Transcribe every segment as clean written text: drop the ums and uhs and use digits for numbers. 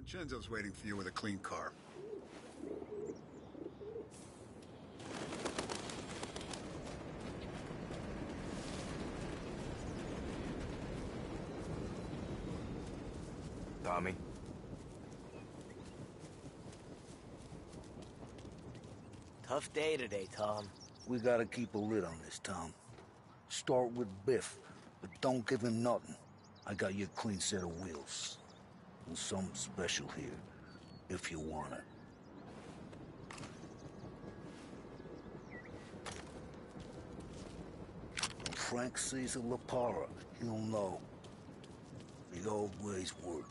Chenzo's waiting for you with a clean car. Tommy? Tough day today, Tom. We gotta keep a lid on this, Tom. Start with Biff, but don't give him nothing. I got you a clean set of wheels. And something special here, if you want it. When Frank sees a La Parra, he'll know. The old ways work.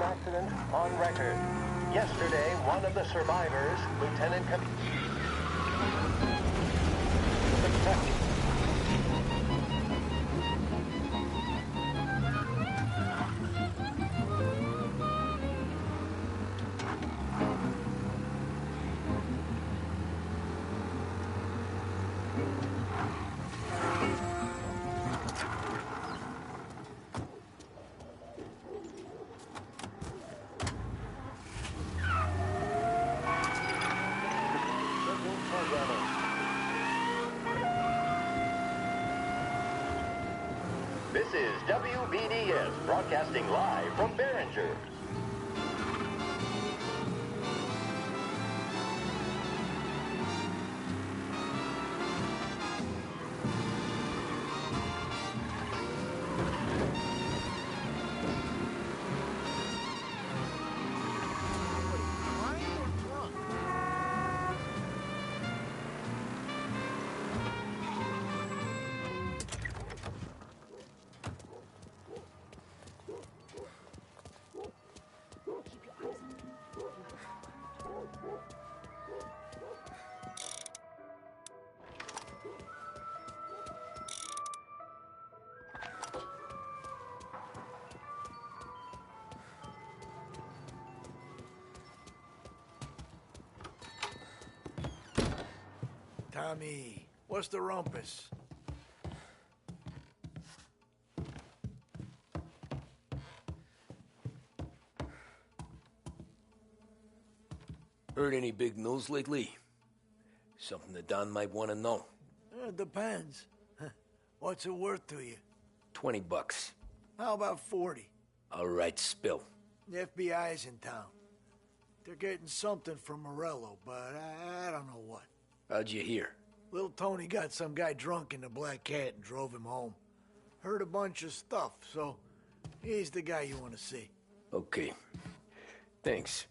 Accident on record. Yesterday, one of the survivors, Lieutenant This is WBDS broadcasting live from Behringer. Tommy, what's the rumpus? Heard any big news lately? Something that Don might want to know. Depends. What's it worth to you? $20. How about 40? All right, spill. The FBI's in town. They're getting something from Morello, but I don't know what. How'd you hear? Little Tony got some guy drunk in the Black Cat and drove him home. Heard a bunch of stuff, so he's the guy you want to see. Okay. Thanks.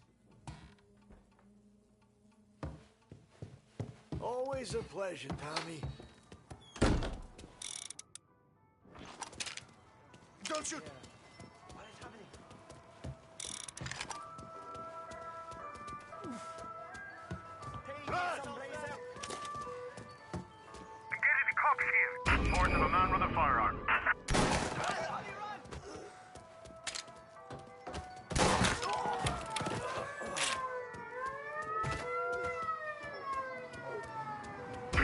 Always a pleasure, Tommy. Don't shoot! What is happening? Security cops here. Reports of a man with a firearm.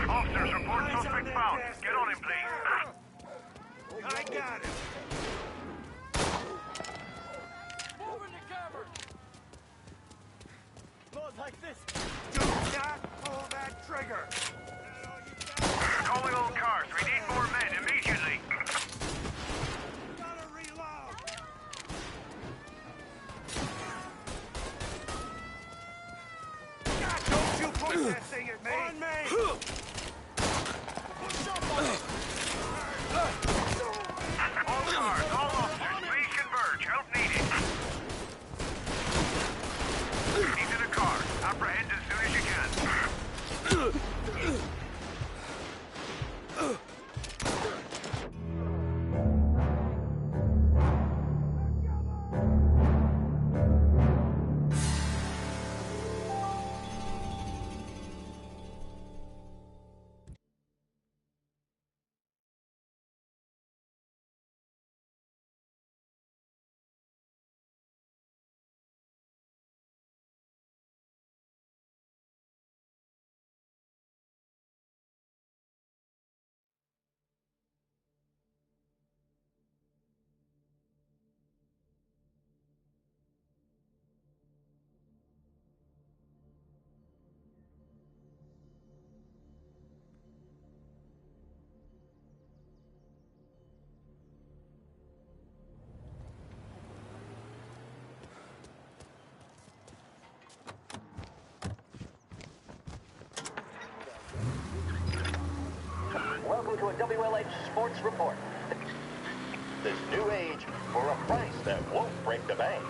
Officers report suspect found. Get on him, please. I got him. Move into cover! Not like this. Do not pull that trigger. Calling all cars. We need more men immediately. Gotta reload. God, don't you point that thing at me. On me! Push up on it! All cars, all officers, please converge. Help needed. Into the car. Apprehend as soon as you can. Sports Report. This new age for a price that won't break the bank.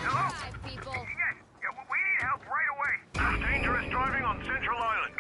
Hello? People. Yes, yeah, we need help right away. Dangerous driving on Central Island.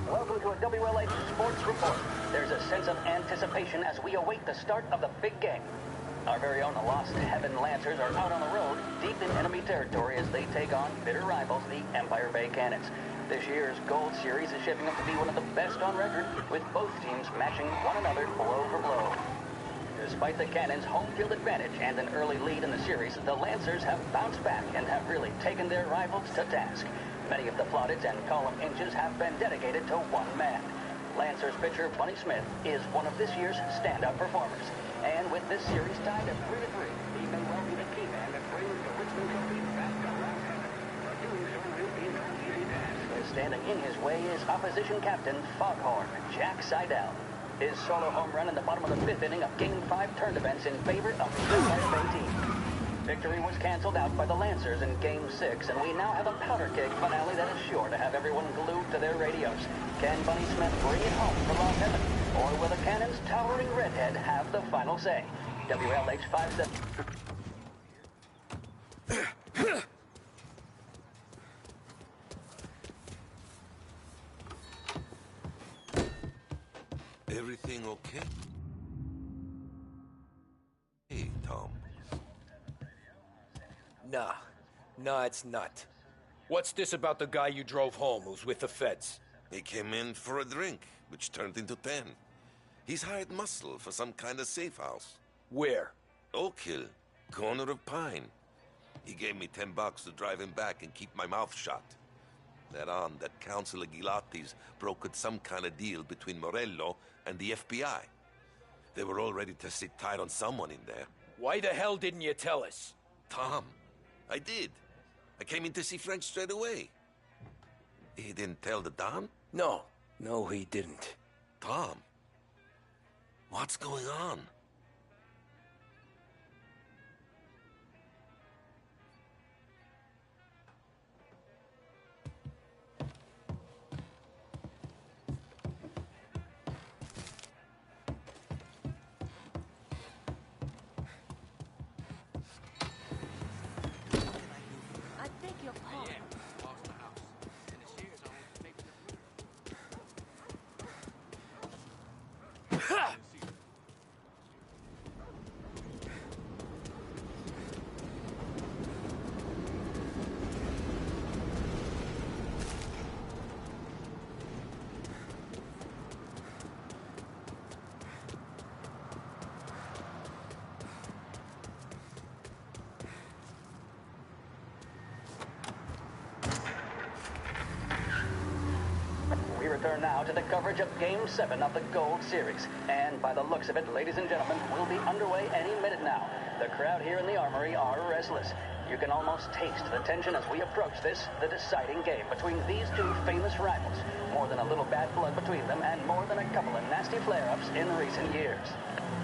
Welcome to a WLH Sports Report. There's a sense of anticipation as we await the start of the big game. Our very own Lost Heaven Lancers are out on the road, deep in enemy territory as they take on bitter rivals, the Empire Bay Cannons. This year's Gold Series is shaping up to be one of the best on record, with both teams matching one another blow for blow. Despite the Cannons' home field advantage and an early lead in the series, the Lancers have bounced back and have really taken their rivals to task. Many of the plaudits and column inches have been dedicated to one man. Lancers pitcher Bunny Smith is one of this year's standout performers. And with this series tied at 3-3, he may well be the key man that brings the Richmond Trophy back to last heaven. But doing so will be no easy task. Standing in his way is opposition captain Foghorn Jack Seidel. His solo home run in the bottom of the fifth inning of Game 5 turned events in favor of the Empire Bay team. Victory was canceled out by the Lancers in Game 6, and we now have a powder keg finale that is sure to have everyone glued to their radios. Can Bunny Smith bring it home for Lost Heaven, or will the Cannon's towering redhead have the final say? WLH 57. Everything okay? Hey, Tom. Nah, it's not. What's this about the guy you drove home who's with the feds? He came in for a drink, which turned into 10. He's hired muscle for some kind of safe house. Where? Oak Hill, corner of Pine. He gave me $10 to drive him back and keep my mouth shut. That on that Councilor Gilatti's brokered some kind of deal between Morello and the FBI. They were all ready to sit tight on someone in there. Why the hell didn't you tell us? Tom, I did. I came in to see Frank straight away. He didn't tell the Don? No, he didn't. Tom, what's going on? I beg your pardon. now to the coverage of Game 7 of the Gold Series. And by the looks of it, ladies and gentlemen, we'll be underway any minute now. The crowd here in the Armory are restless. You can almost taste the tension as we approach this, the deciding game between these two famous rivals. More than a little bad blood between them, and more than a couple of nasty flare-ups in recent years.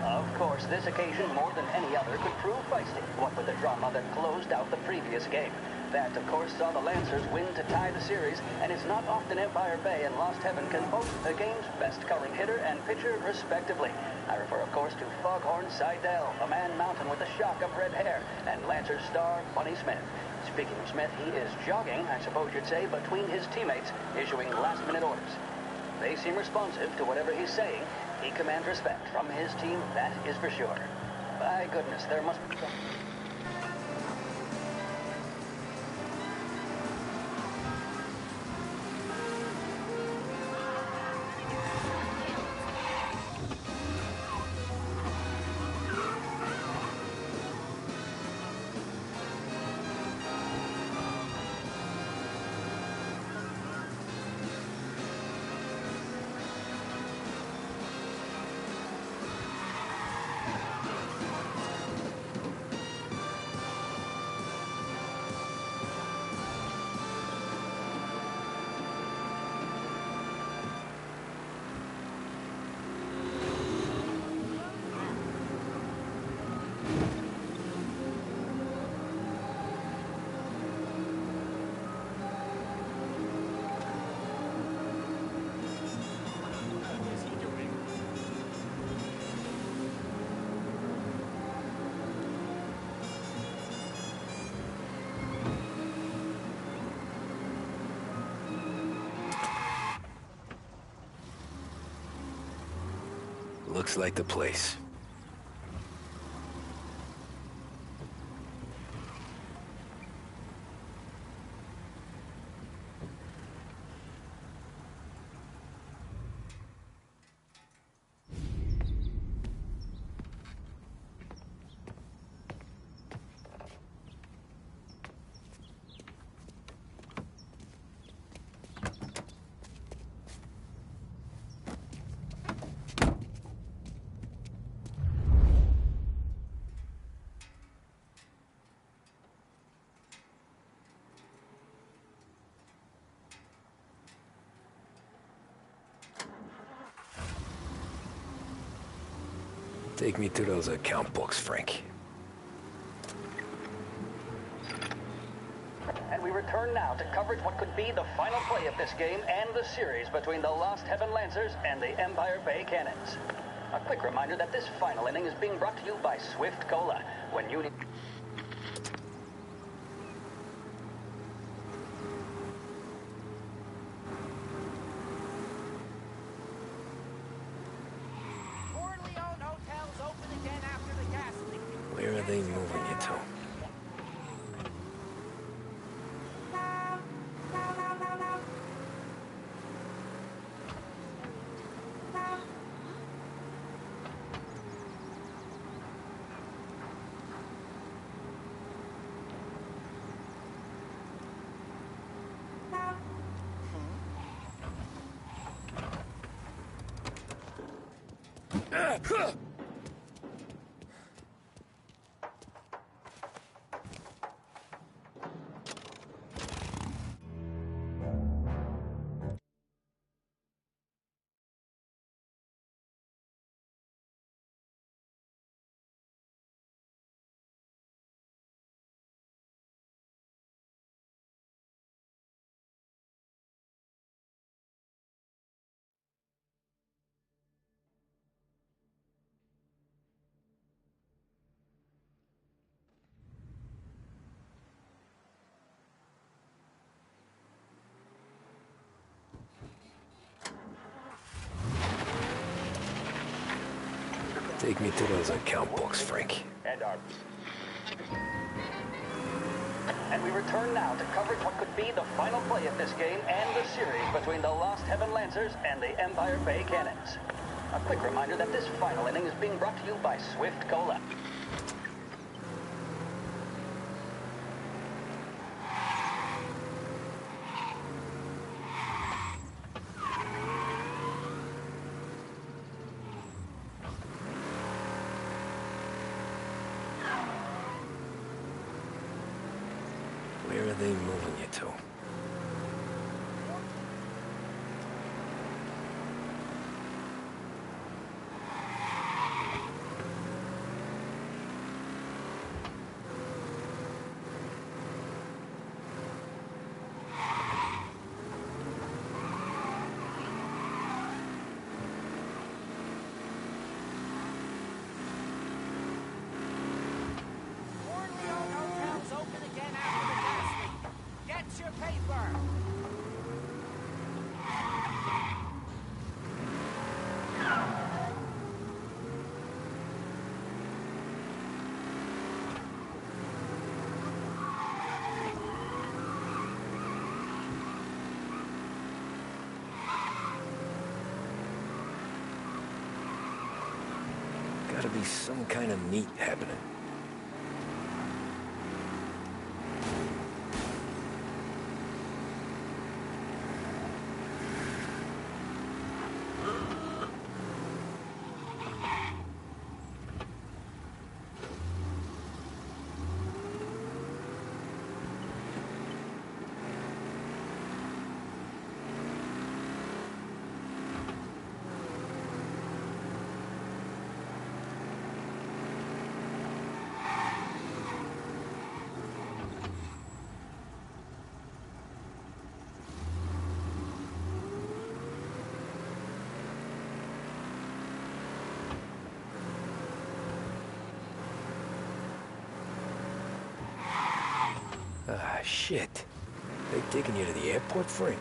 Of course, this occasion, more than any other, could prove feisty, what with the drama that closed out the previous game. That, of course, saw the Lancers win to tie the series, and it's not often Empire Bay and Lost Heaven can boast the game's best covering hitter and pitcher, respectively. I refer, of course, to Foghorn Seidel, a man mountain with a shock of red hair, and Lancers star Bunny Smith. Speaking of Smith, he is jogging, I suppose you'd say, between his teammates, issuing last-minute orders. They seem responsive to whatever he's saying. He commands respect from his team, that is for sure. By goodness, there must be some... Looks like the place. Take me to those account books, Frank. And we return now to coverage what could be the final play of this game and the series between the Lost Heaven Lancers and the Empire Bay Cannons. A quick reminder that this final inning is being brought to you by Swift Cola. When you need... Where are they moving you to? Take me to those account books, Frank. And we return now to coverage what could be the final play of this game and the series between the Lost Heaven Lancers and the Empire Bay Cannons. A quick reminder that this final inning is being brought to you by Swift Cola. they moving you to? Hotel's open again after the gas leak. Get your paper. Gotta be some kind of meat happening. Ah, shit. They taking you to the airport, Frank?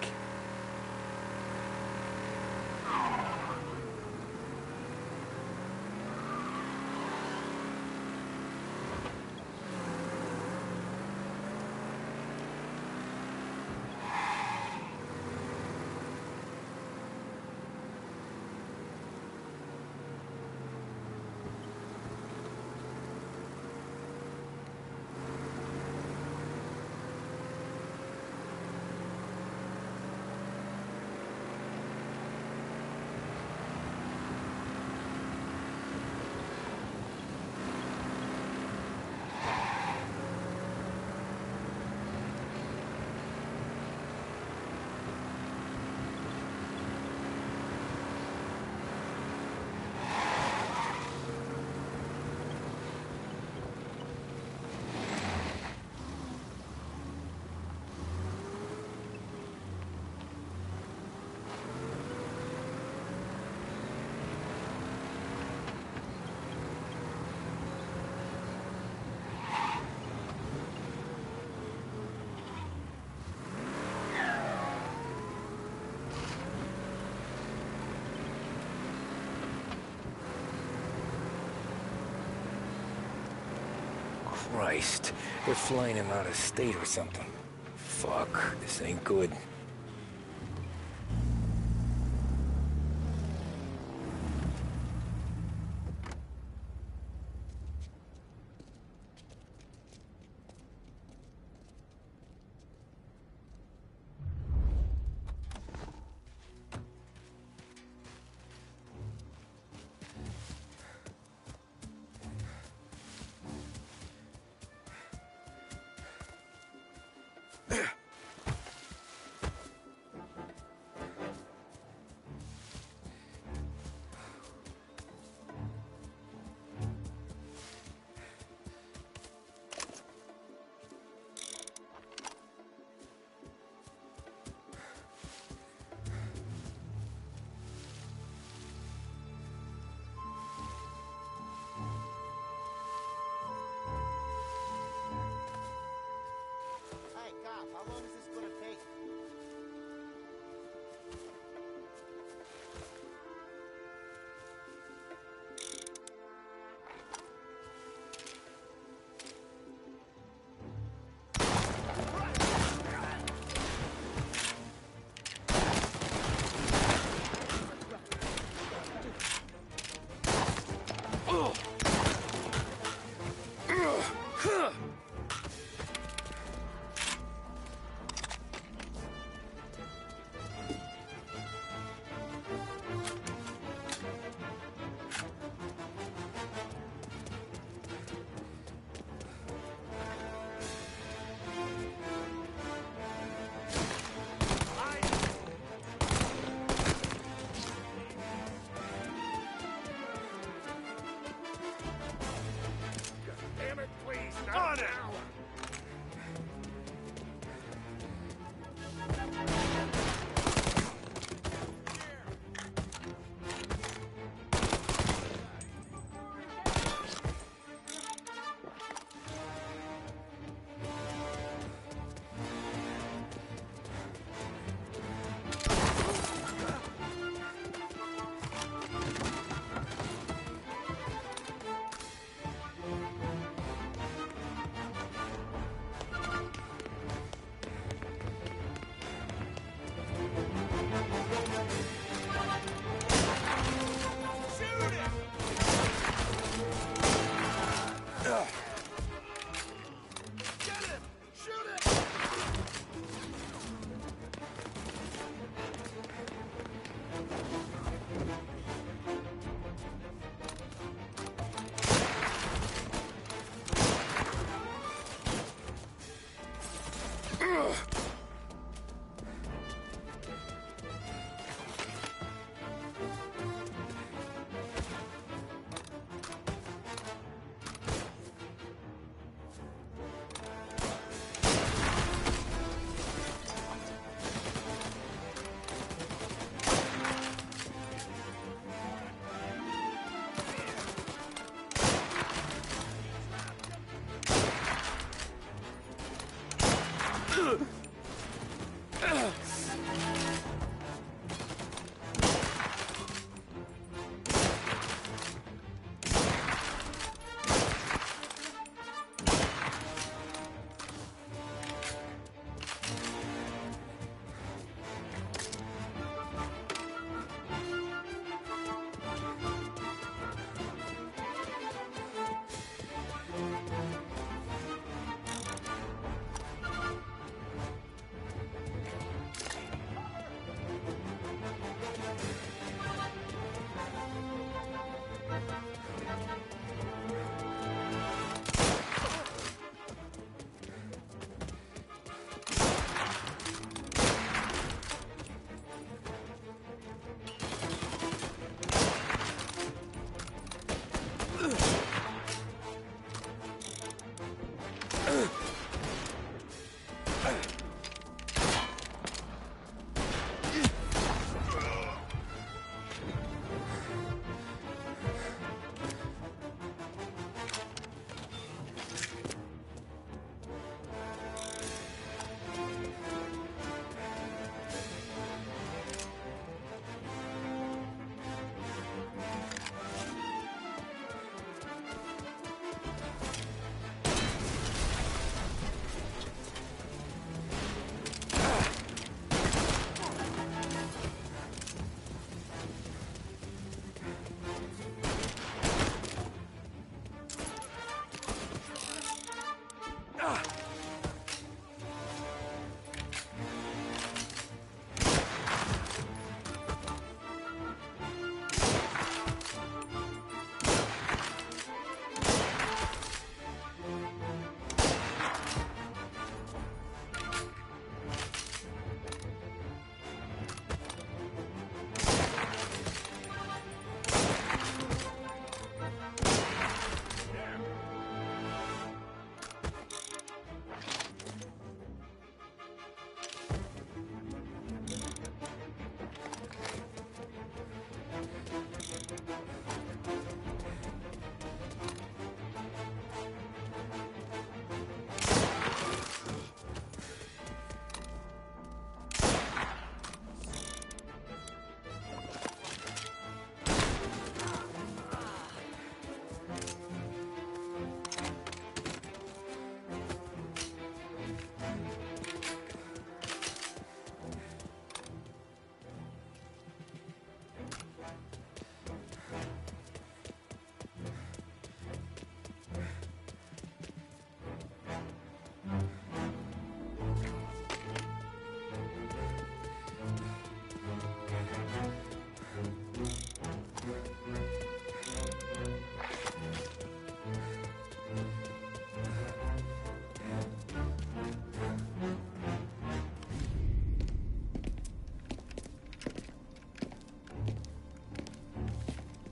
Christ, they're flying him out of state or something. Fuck, this ain't good.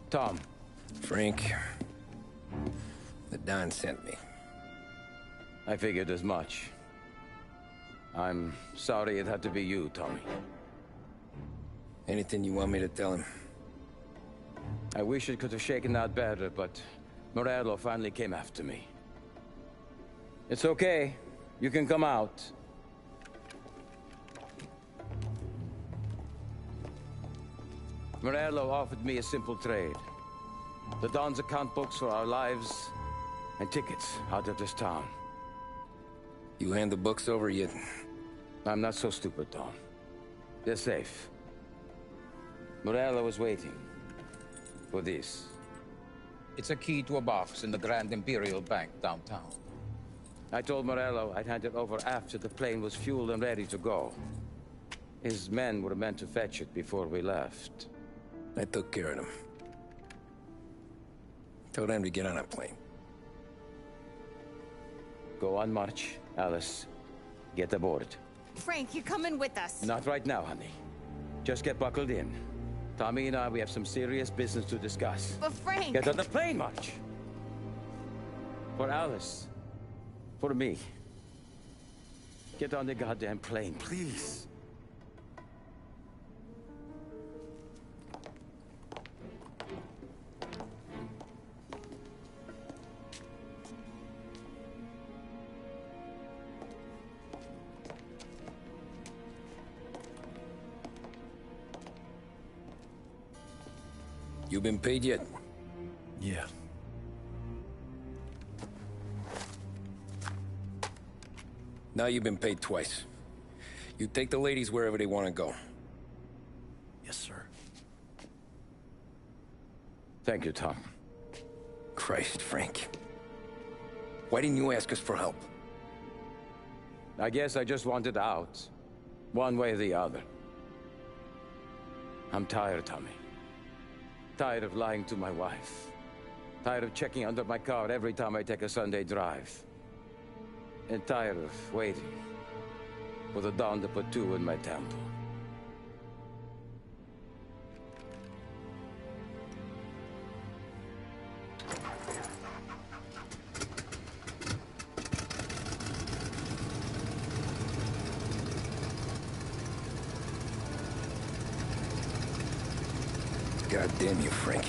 Tom. Frank. The Don sent me. I figured as much. I'm sorry it had to be you, Tommy. Anything you want me to tell him? I wish it could have shaken out better, but Morello finally came after me. It's okay. You can come out. Morello offered me a simple trade. The Don's account books for our lives and tickets out of this town. You hand the books over yet? I'm not so stupid, Tom. They're safe. Morello was waiting for this. It's a key to a box in the Grand Imperial Bank downtown. I told Morello I'd hand it over after the plane was fueled and ready to go. His men were meant to fetch it before we left. I took care of them. Told them to get on a plane. Go on, march. Alice, get aboard. Frank, you're coming with us. Not right now, honey. Just get buckled in. Tommy and I, we have some serious business to discuss. But Frank... Get on the plane, March! For Alice. For me. Get on the goddamn plane, please. You been paid yet? Yeah. Now you've been paid twice. You take the ladies wherever they want to go. Yes, sir. Thank you, Tom. Christ, Frank. Why didn't you ask us for help? I guess I just wanted out. One way or the other. I'm tired, Tommy. Tired of lying to my wife. Tired of checking under my car every time I take a Sunday drive. And tired of waiting for the dawn to put two in my temple. God damn you, Frank.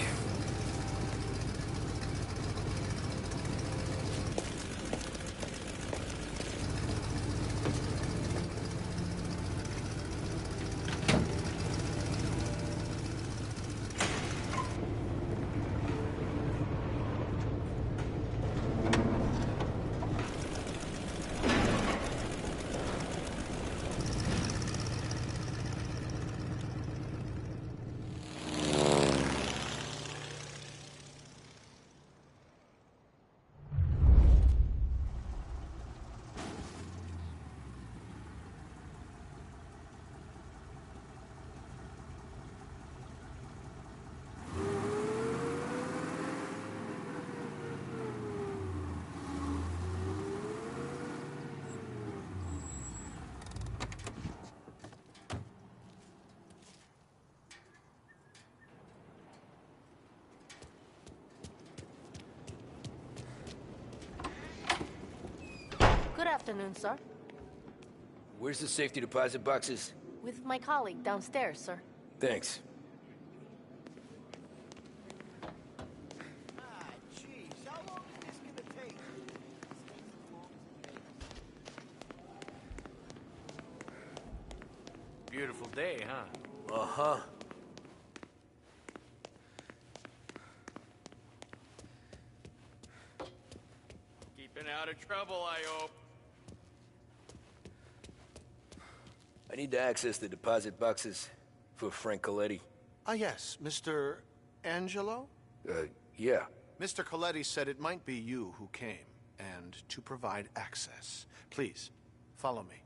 Good afternoon, sir. Where's the safety deposit boxes? With my colleague downstairs, sir. Thanks. Beautiful day, huh? Uh-huh. Keeping out of trouble, I hope. I need to access the deposit boxes for Frank Coletti. Ah, yes, Mr. Angelo? Yeah. Mr. Coletti said it might be you who came, and to provide access. Please, follow me.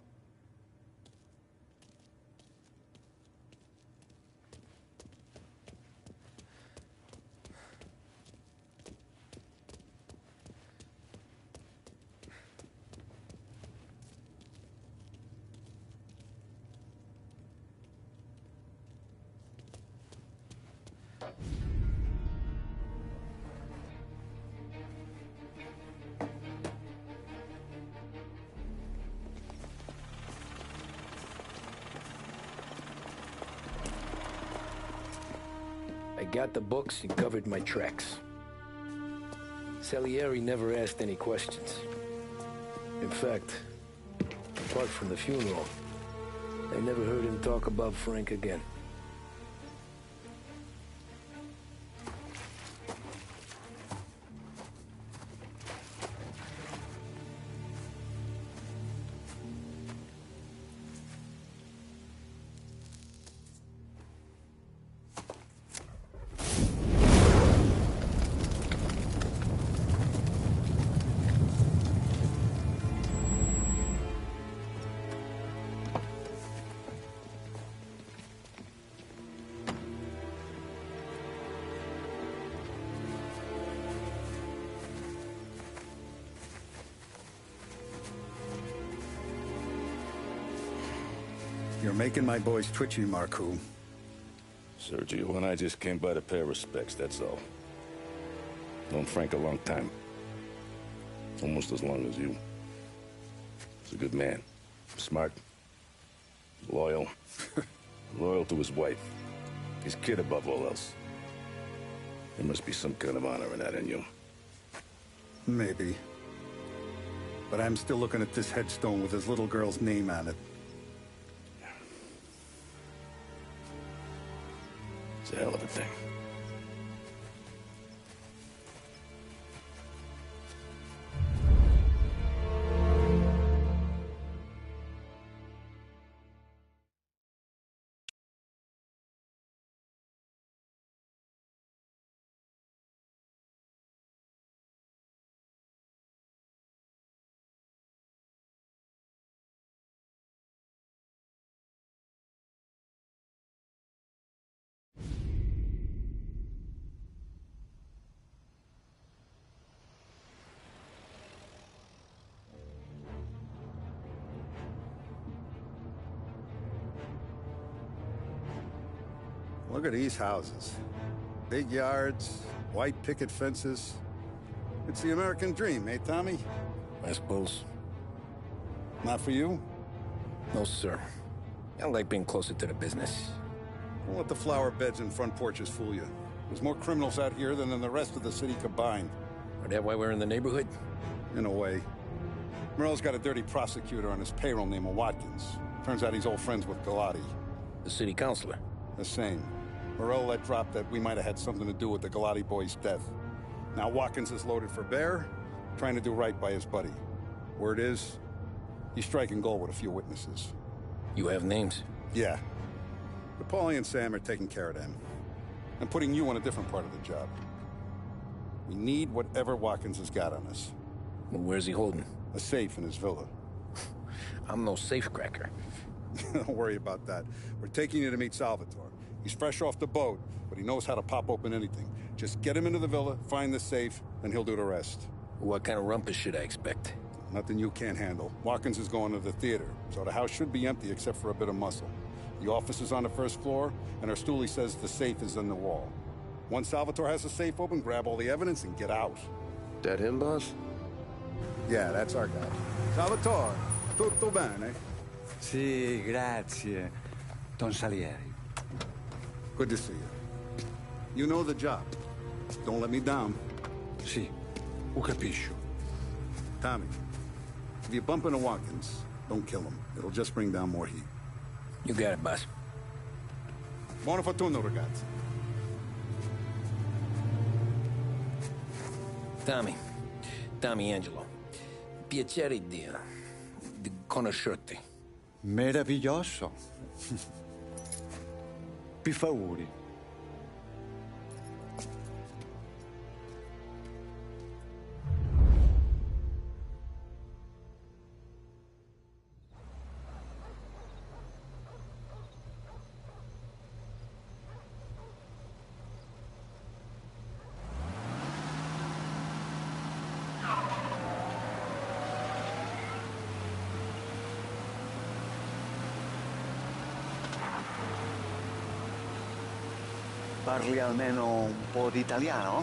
got the books and covered my tracks. Salieri never asked any questions. In fact, apart from the funeral, I never heard him talk about Frank again. You're making my boys twitchy, Marcoux. Sergio and I just came by to pay our respects, that's all. Known Frank a long time. Almost as long as you. He's a good man. Smart. Loyal. Loyal to his wife. His kid above all else. There must be some kind of honor in that in you. Maybe. But I'm still looking at this headstone with his little girl's name on it. It's a hell of a thing. Look at these houses. Big yards, white picket fences. It's the American dream, eh, Tommy? I suppose. Not for you? No, sir. I like being closer to the business. Don't let the flower beds and front porches fool you. There's more criminals out here than in the rest of the city combined. Is that why we're in the neighborhood? In a way. Morell's got a dirty prosecutor on his payroll named Watkins. Turns out he's old friends with Galati. The city councilor? The same. Morell let drop that we might have had something to do with the Galati boy's death. Now Watkins is loaded for bear, trying to do right by his buddy. Word is, he's striking gold with a few witnesses. You have names? Yeah. But Paulie and Sam are taking care of them. I'm putting you on a different part of the job. We need whatever Watkins has got on us. Well, where's he holding? A safe in his villa. I'm no safecracker. Don't worry about that. We're taking you to meet Salvatore. He's fresh off the boat, but he knows how to pop open anything. Just get him into the villa, find the safe, and he'll do the rest. What kind of rumpus should I expect? Nothing you can't handle. Watkins is going to the theater, so the house should be empty except for a bit of muscle. The office is on the first floor, and our stoolie says the safe is in the wall. Once Salvatore has the safe open, grab all the evidence and get out. That him, boss? Yeah, that's our guy. Salvatore, tutto bene? Sì, grazie, Don Salieri. Good to see you. You know the job. Don't let me down. Sì, ho capisco. Tommy, if you bump into Watkins, don't kill him. It'll just bring down more heat. You got it, boss. Buona fortuna, ragazzi. Tommy Angelo. Piacere di conoscerti. Meraviglioso. Per favore. Parli almeno un po' di italiano?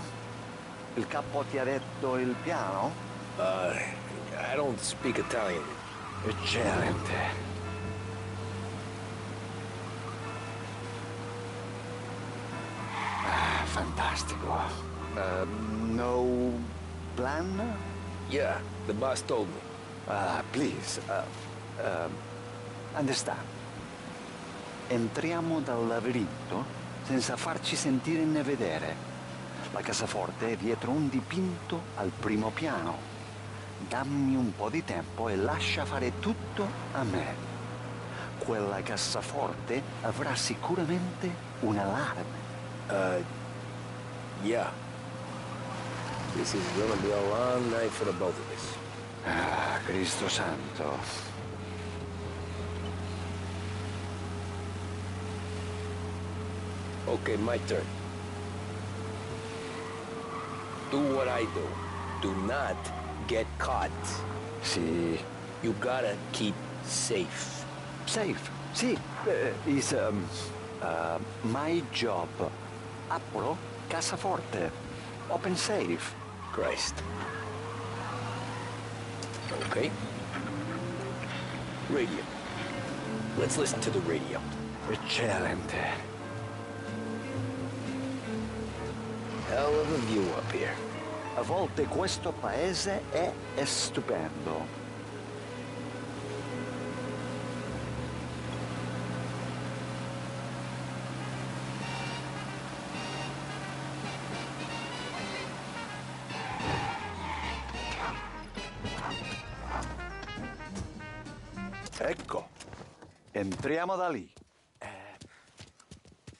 Il capo ti ha detto il piano? I don't speak Italian. Eccellente. fantastico. No plan? Yeah, the boss told me. Please, understand. Entriamo dal labirinto senza farci sentire né vedere. La cassaforte è dietro un dipinto al primo piano. Dammi un po' di tempo e lascia fare tutto a me. Quella cassaforte avrà sicuramente un allarme. Yeah. This is gonna be a long night for the both of us. Ah, Cristo santo. Okay, my turn. Do what I do. Do not get caught. Sì. You gotta keep safe. Safe? Sì. Is my job. Apro, cassaforte. Open safe. Christ. Okay. Radio. Let's listen to the radio. Eccellente. Hell of a view up here. A volte questo paese è stupendo. Ecco, entriamo da lì.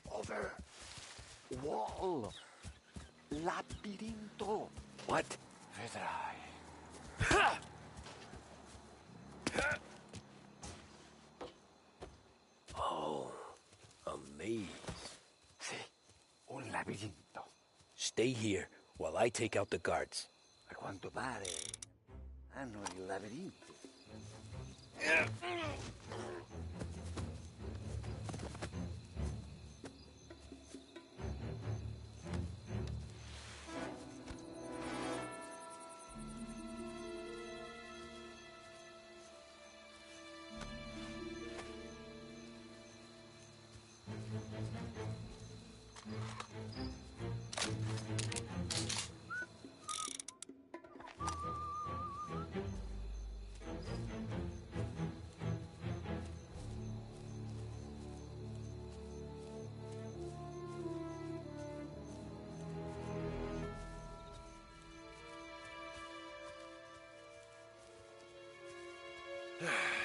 Over. Wall. Labirinto. What? Vedrai. Oh, a maze. Sì, un labirinto. Stay here while I take out the guards. A quanto pare hanno il labirinto.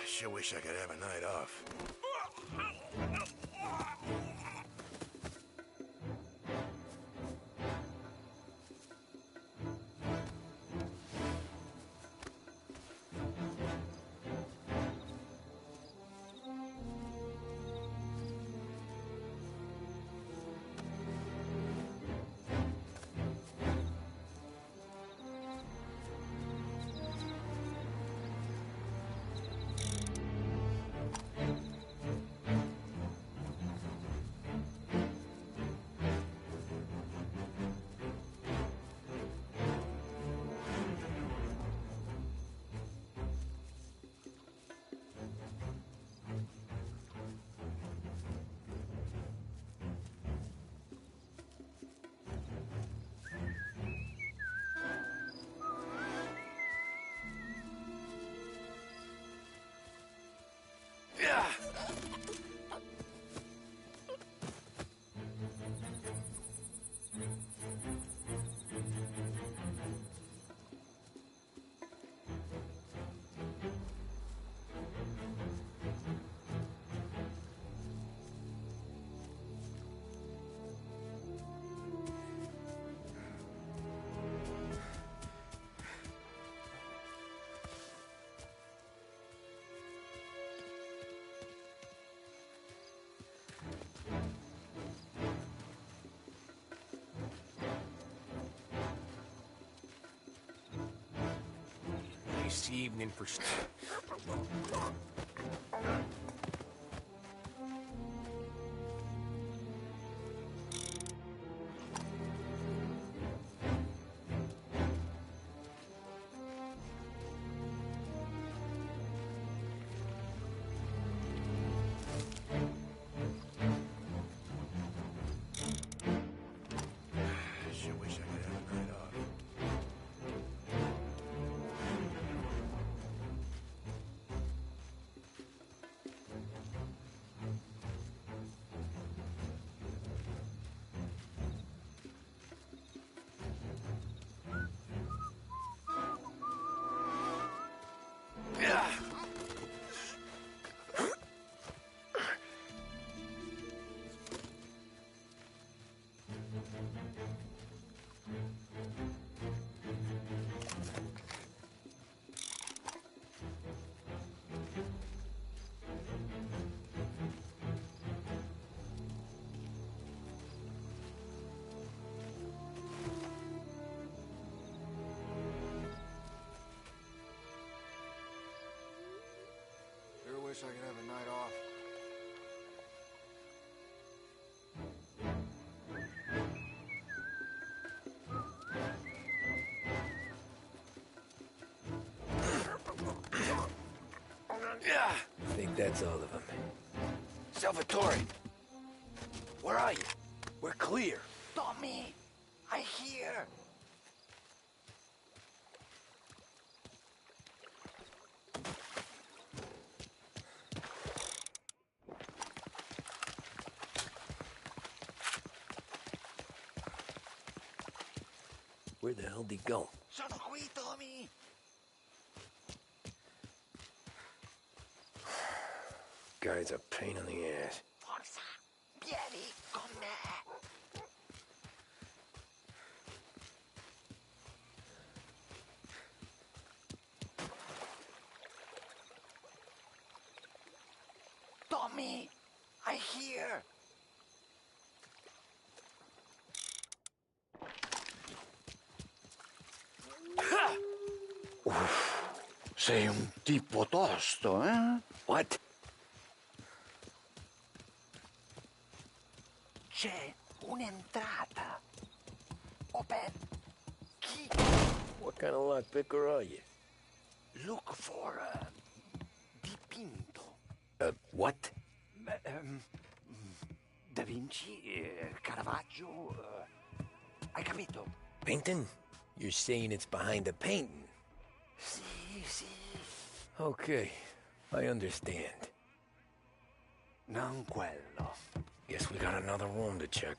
Sure wish I could have a night off. Nice evening for... wish I could have a night off. I think that's all of them. Salvatore! Where are you? We're clear. Tommy, I hear. Where the hell did he go? Sono qui, Tommy. Guy's a pain in the ass. Forza, vieni con me. Tommy, I hear. Sei un tipo tosto, eh? What? C'è un'entrata. Open. Key. What kind of lockpicker are you? Look for dipinto. What? Da Vinci, Caravaggio. Hai capito? Painting? You're saying it's behind the painting? Sì, sì. Okay, I understand. Non quello. Guess we got another room to check.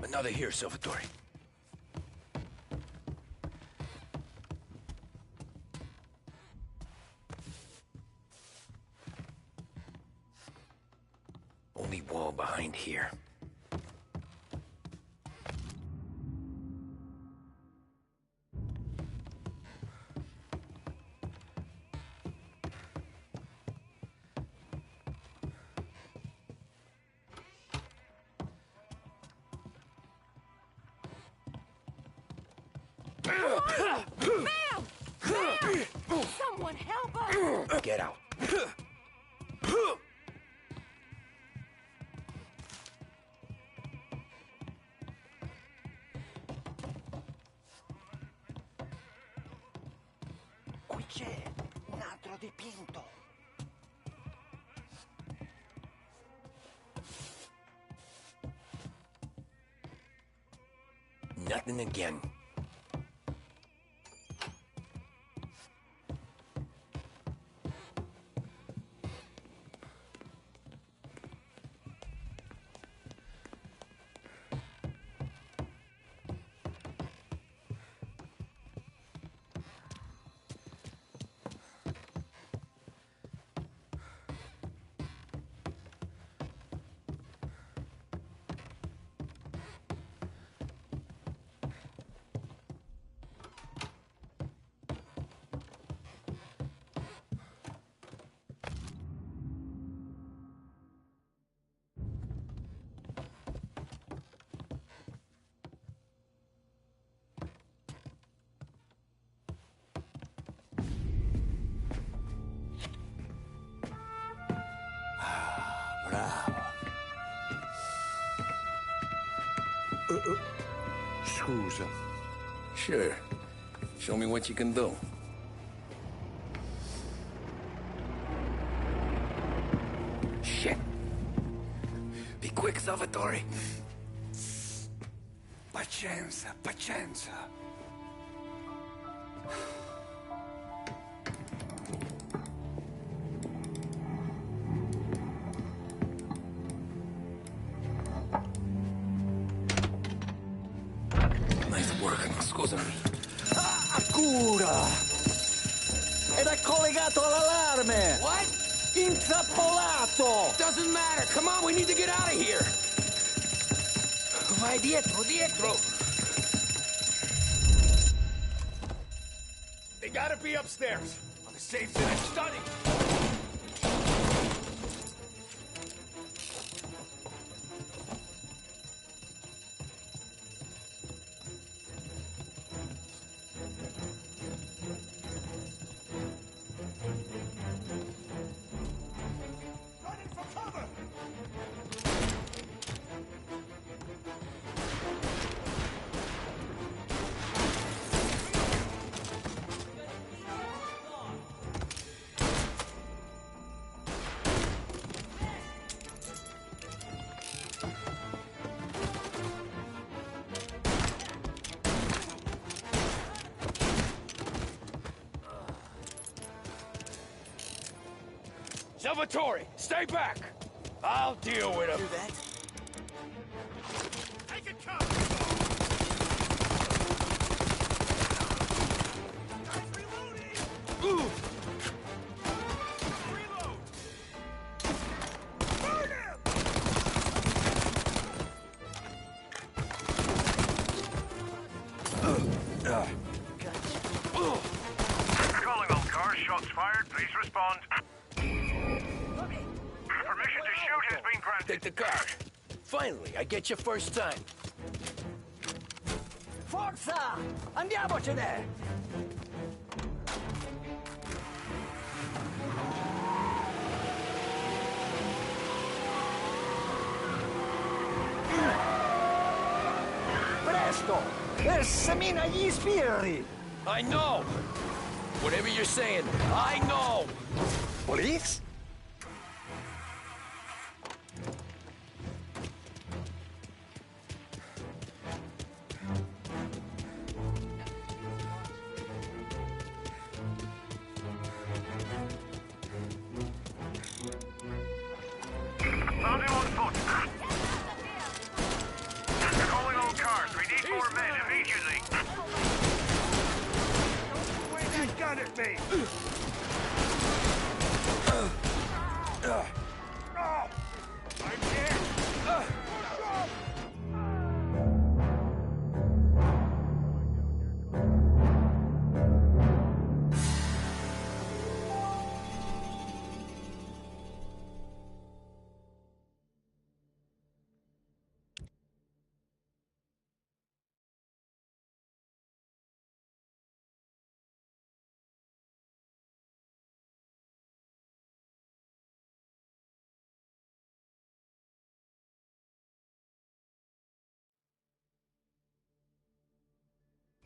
Another here, Salvatore. Only wall behind here. Ma'am! Someone help us! Get out. Qui c'è un altro dipinto. Nothing again. Scusa. Sure. Show me what you can do. Shit. Be quick, Salvatore. Pazienza, pazienza. Nice work, scusami. Cura! Ed è collegato all'allarme! What? Intrappolato! Doesn't matter. Come on, we need to get out of here. Vai dietro, dietro. gotta be upstairs. On the safe's in a study. Salvatore, stay back! I'll deal with him. Do that? Take it, cover! Guys, reloading! Ooh! Reload! Burn him! Calling all cars, shots fired, please respond. Permission to shoot has been granted. Take the car. Finally, I get your first time. Forza! Andiamocene! Presto! Semina gli sbirri! I know! Whatever you're saying, I know! Police? Landing on foot. Calling all cars. We need more men immediately. Point that gun at me. I'm here.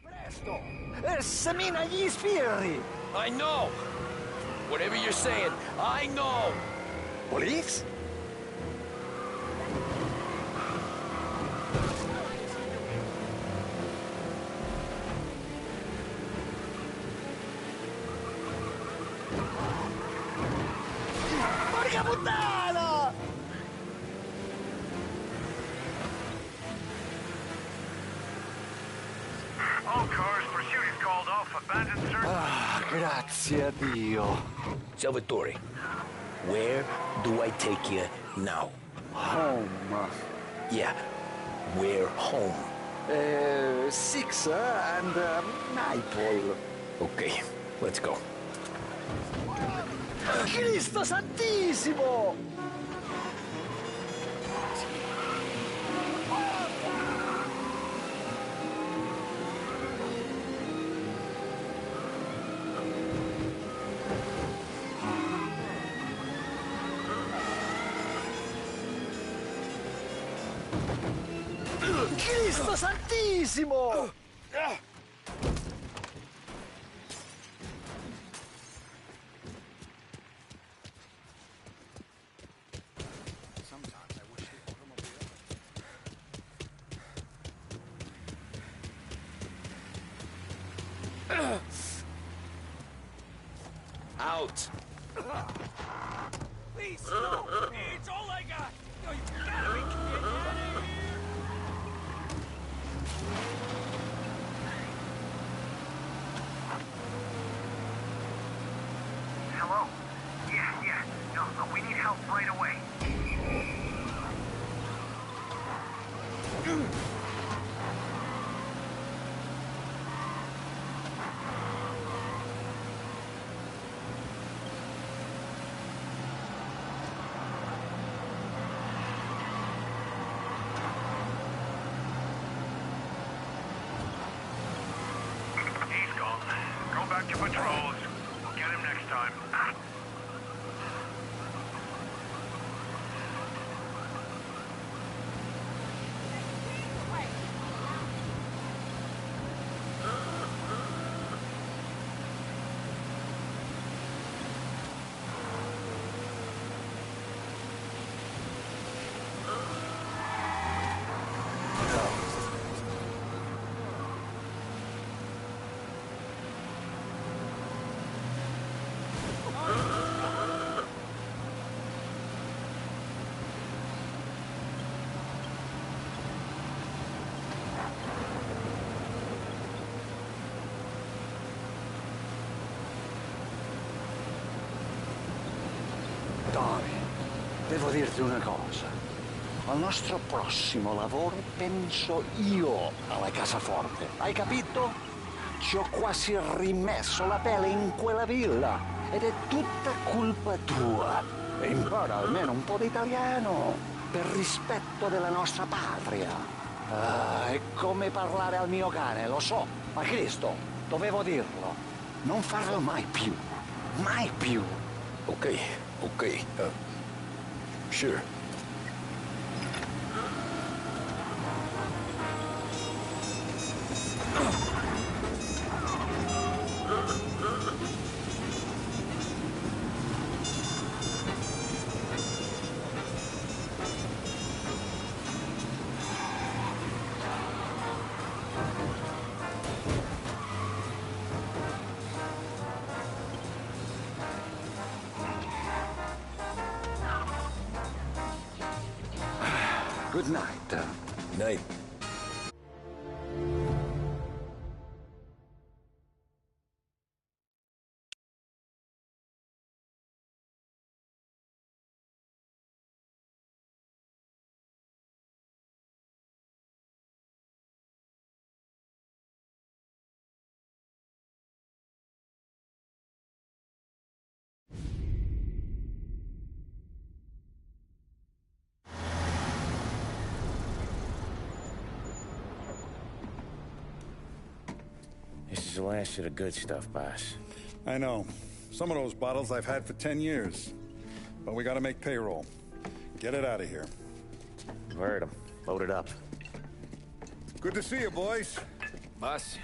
Presto! Semina gli sbirri! I know! Whatever you're saying, I know! Police? Porca puttana! All cars, pursuit is called off. Abandoned search. Ah, grazie a Dio. Salvatore, where do I take you now? Home. Yeah, where home? Six and Nightfall. Okay, let's go. Cristo Santissimo! Cristo Santissimo! Out! Please, no! It's all I got! No, you gotta be kidding me! Hello? Yeah. No, we need help right away. Back to patrols. We'll get him next time. Tony, devo dirti una cosa. Al nostro prossimo lavoro penso io alla casaforte. Hai capito? Ci ho quasi rimesso la pelle in quella villa. Ed è tutta colpa tua. E impara almeno un po' di italiano. Per rispetto della nostra patria. È come parlare al mio cane, lo so. Ma Cristo, dovevo dirlo. Non farlo mai più. Mai più. Okay, sure. Good night. Night. This is the last of the good stuff, boss. I know. Some of those bottles I've had for 10 years. But we gotta make payroll. Get it out of here. You've heard him. Load it up. Good to see you, boys. Boss,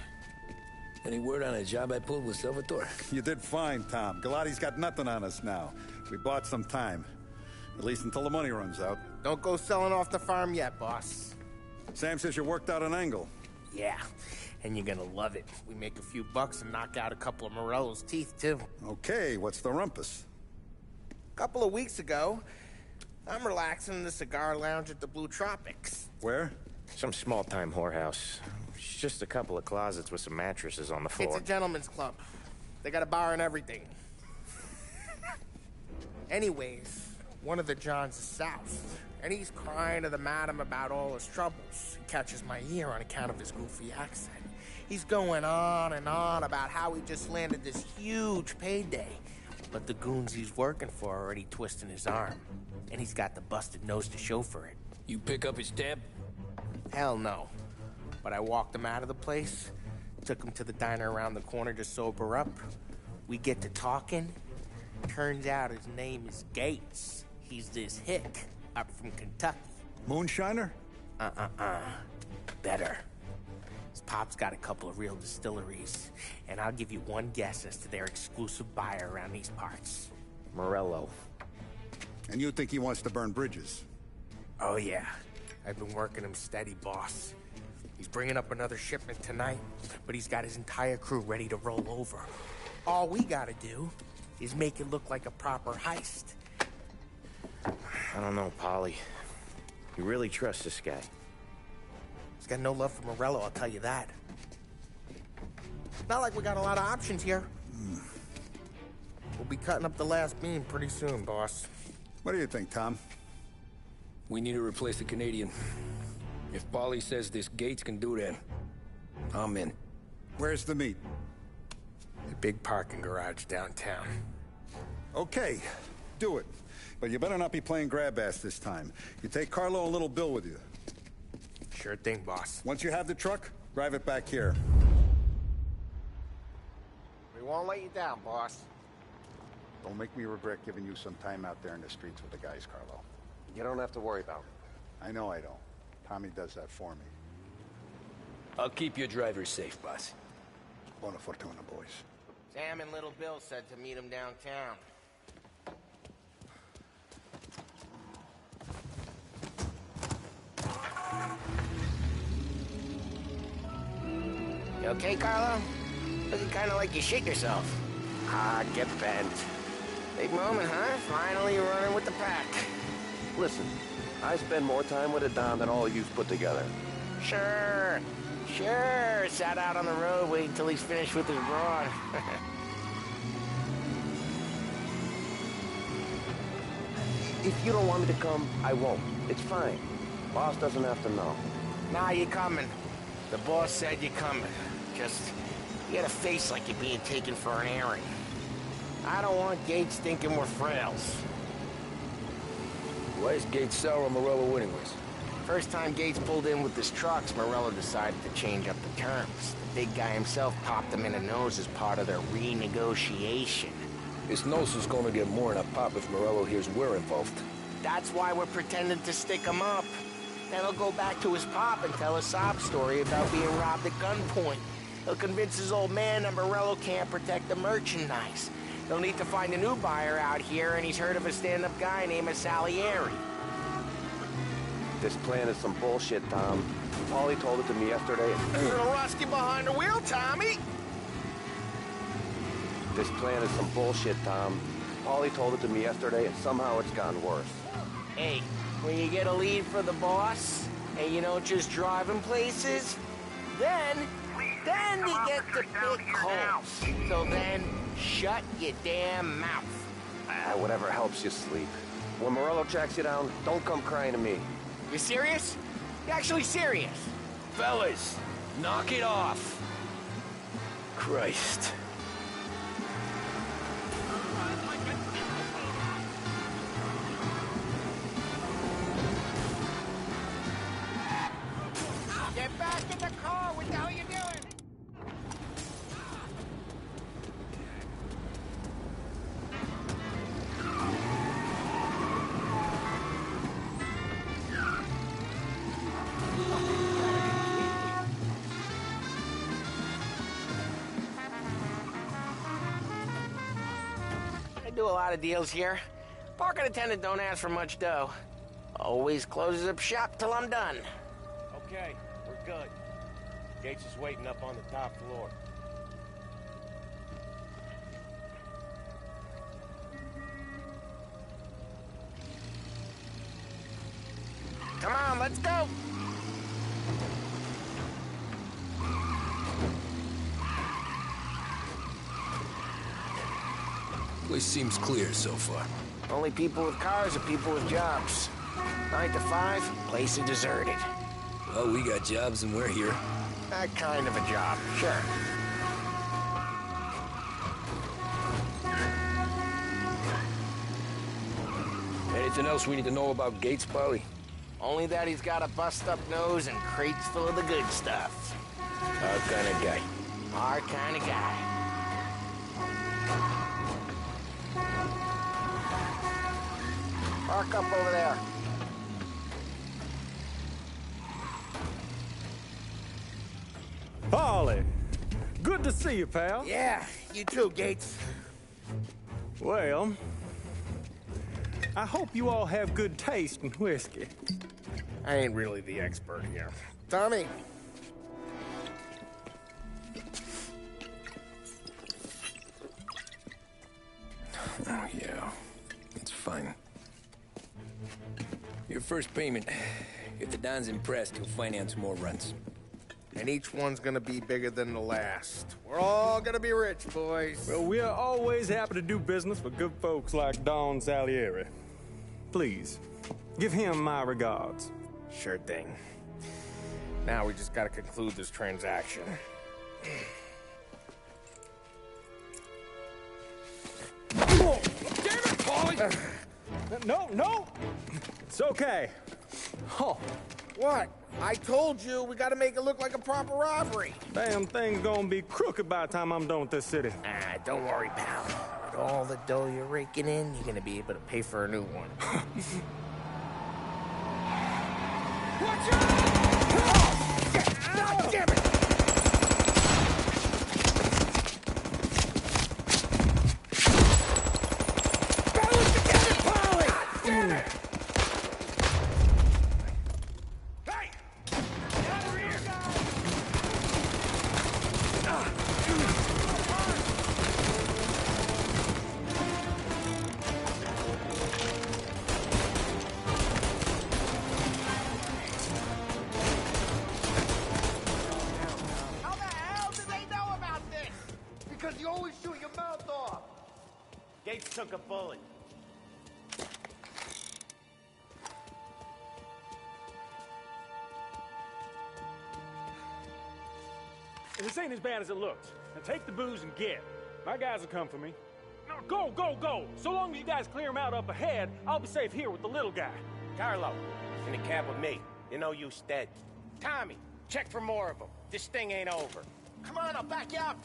any word on a job I pulled with Salvatore? You did fine, Tom. Galati's got nothing on us now. We bought some time. At least until the money runs out. Don't go selling off the farm yet, boss. Sam says you worked out an angle. Yeah, and you're gonna love it. We make a few bucks and knock out a couple of Morello's teeth, too. Okay, what's the rumpus? A couple of weeks ago, I'm relaxing in the cigar lounge at the Blue Tropics. Where? Some small-time whorehouse. It's just a couple of closets with some mattresses on the floor. It's a gentleman's club. They got a bar and everything. Anyways, one of the Johns is south, and he's crying to the madam about all his troubles. He catches my ear on account of his goofy accent. He's going on and on about how he just landed this huge payday. But the goons he's working for are already twisting his arm. And he's got the busted nose to show for it. You pick up his tab? Hell no. But I walked him out of the place, took him to the diner around the corner to sober up. We get to talking. Turns out his name is Gates. He's this hick up from Kentucky. Moonshiner? Better. His pop's got a couple of real distilleries, and I'll give you one guess as to their exclusive buyer around these parts. Morello. And you think he wants to burn bridges? Oh, yeah. I've been working him steady, boss. He's bringing up another shipment tonight, but he's got his entire crew ready to roll over. All we gotta do is make it look like a proper heist. I don't know, Polly. You really trust this guy? He's got no love for Morello, I'll tell you that. Not like we got a lot of options here. We'll be cutting up the last beam pretty soon, boss. What do you think, Tom? We need to replace the Canadian. If Polly says this Gates can do that, I'm in. Where's the meet? The big parking garage downtown. Okay, do it. But you better not be playing grab ass this time. You take Carlo and Little Bill with you. Sure thing, boss. Once you have the truck, drive it back here. We won't let you down, boss. Don't make me regret giving you some time out there in the streets with the guys, Carlo. You don't have to worry about it. I know I don't. Tommy does that for me. I'll keep your driver safe, boss. Buona fortuna, boys. Sam and Little Bill said to meet him downtown. You okay, Carlo? Looking kind of like you shit yourself. Ah, get bent. Big moment, huh? Finally you're running with the pack. Listen, I spend more time with a Don than all of you put together. Sure. Sat out on the road waiting till he's finished with his broad. If you don't want me to come, I won't. It's fine. Boss doesn't have to know. Nah, you're coming. The boss said you're coming. Just, you got a face like you're being taken for an airing. I don't want Gates thinking we're frails. Why is Gates sour on Morello anyways? First time Gates pulled in with his trucks, Morello decided to change up the terms. The big guy himself popped him in the nose as part of their renegotiation. His nose is gonna get more than a pop if Morello hears we're involved. That's why we're pretending to stick him up. Then he'll go back to his pop and tell a sob story about being robbed at gunpoint. He'll convince his old man that Morello can't protect the merchandise. They'll need to find a new buyer out here, and he's heard of a stand-up guy named Salieri. This plan is some bullshit, Tom. Paulie told it to me yesterday. Little rusty behind the wheel, Tommy! This plan is some bullshit, Tom. Paulie told it to me yesterday, and somehow it's gotten worse. Hey, when you get a lead for the boss, and you don't just drive him places, then you get to pick holes. So then, shut your damn mouth. Whatever helps you sleep. When Morello tracks you down, don't come crying to me. You serious? You actually serious? Fellas, knock it off. Christ. Get back in the car! What the hell are you doing? I do a lot of deals here. Parking attendant don't ask for much dough. Always closes up shop till I'm done. Okay, we're good. Gates is waiting up on the top floor. Come on, let's go! Place seems clear so far. Only people with cars are people with jobs. 9 to 5, place is deserted. Well, we got jobs and we're here. That kind of a job, sure. Anything else we need to know about Gates, Paulie? Only that he's got a bust-up nose and crates full of the good stuff. Our kind of guy. Our kind of guy. Park up over there. Paulie, good to see you, pal. Yeah, you too, Gates. Well, I hope you all have good taste in whiskey. I ain't really the expert here. Tommy. Oh, yeah. It's fine. Your first payment. If the Don's impressed, he'll finance more runs. And each one's gonna be bigger than the last. We're all gonna be rich, boys. Well, we are always happy to do business with good folks like Don Salieri. Please, give him my regards. Sure thing. Now we just gotta conclude this transaction. Oh, damn it, Paulie! No! It's okay. Oh, What? I told you, we gotta make it look like a proper robbery. Damn thing's gonna be crooked by the time I'm done with this city. Ah, don't worry, pal. With all the dough you're raking in, you're gonna be able to pay for a new one. Watch out! God damn it! Balance together, Polly! Damn it! Gates took a bullet. This ain't as bad as it looks. Now take the booze and get. My guys will come for me. No, go, go, go! So long as you guys clear him out up ahead, I'll be safe here with the little guy. Carlo, in the cab with me. You know you dead. Tommy, check for more of them. This thing ain't over. Come on, I'll back you up.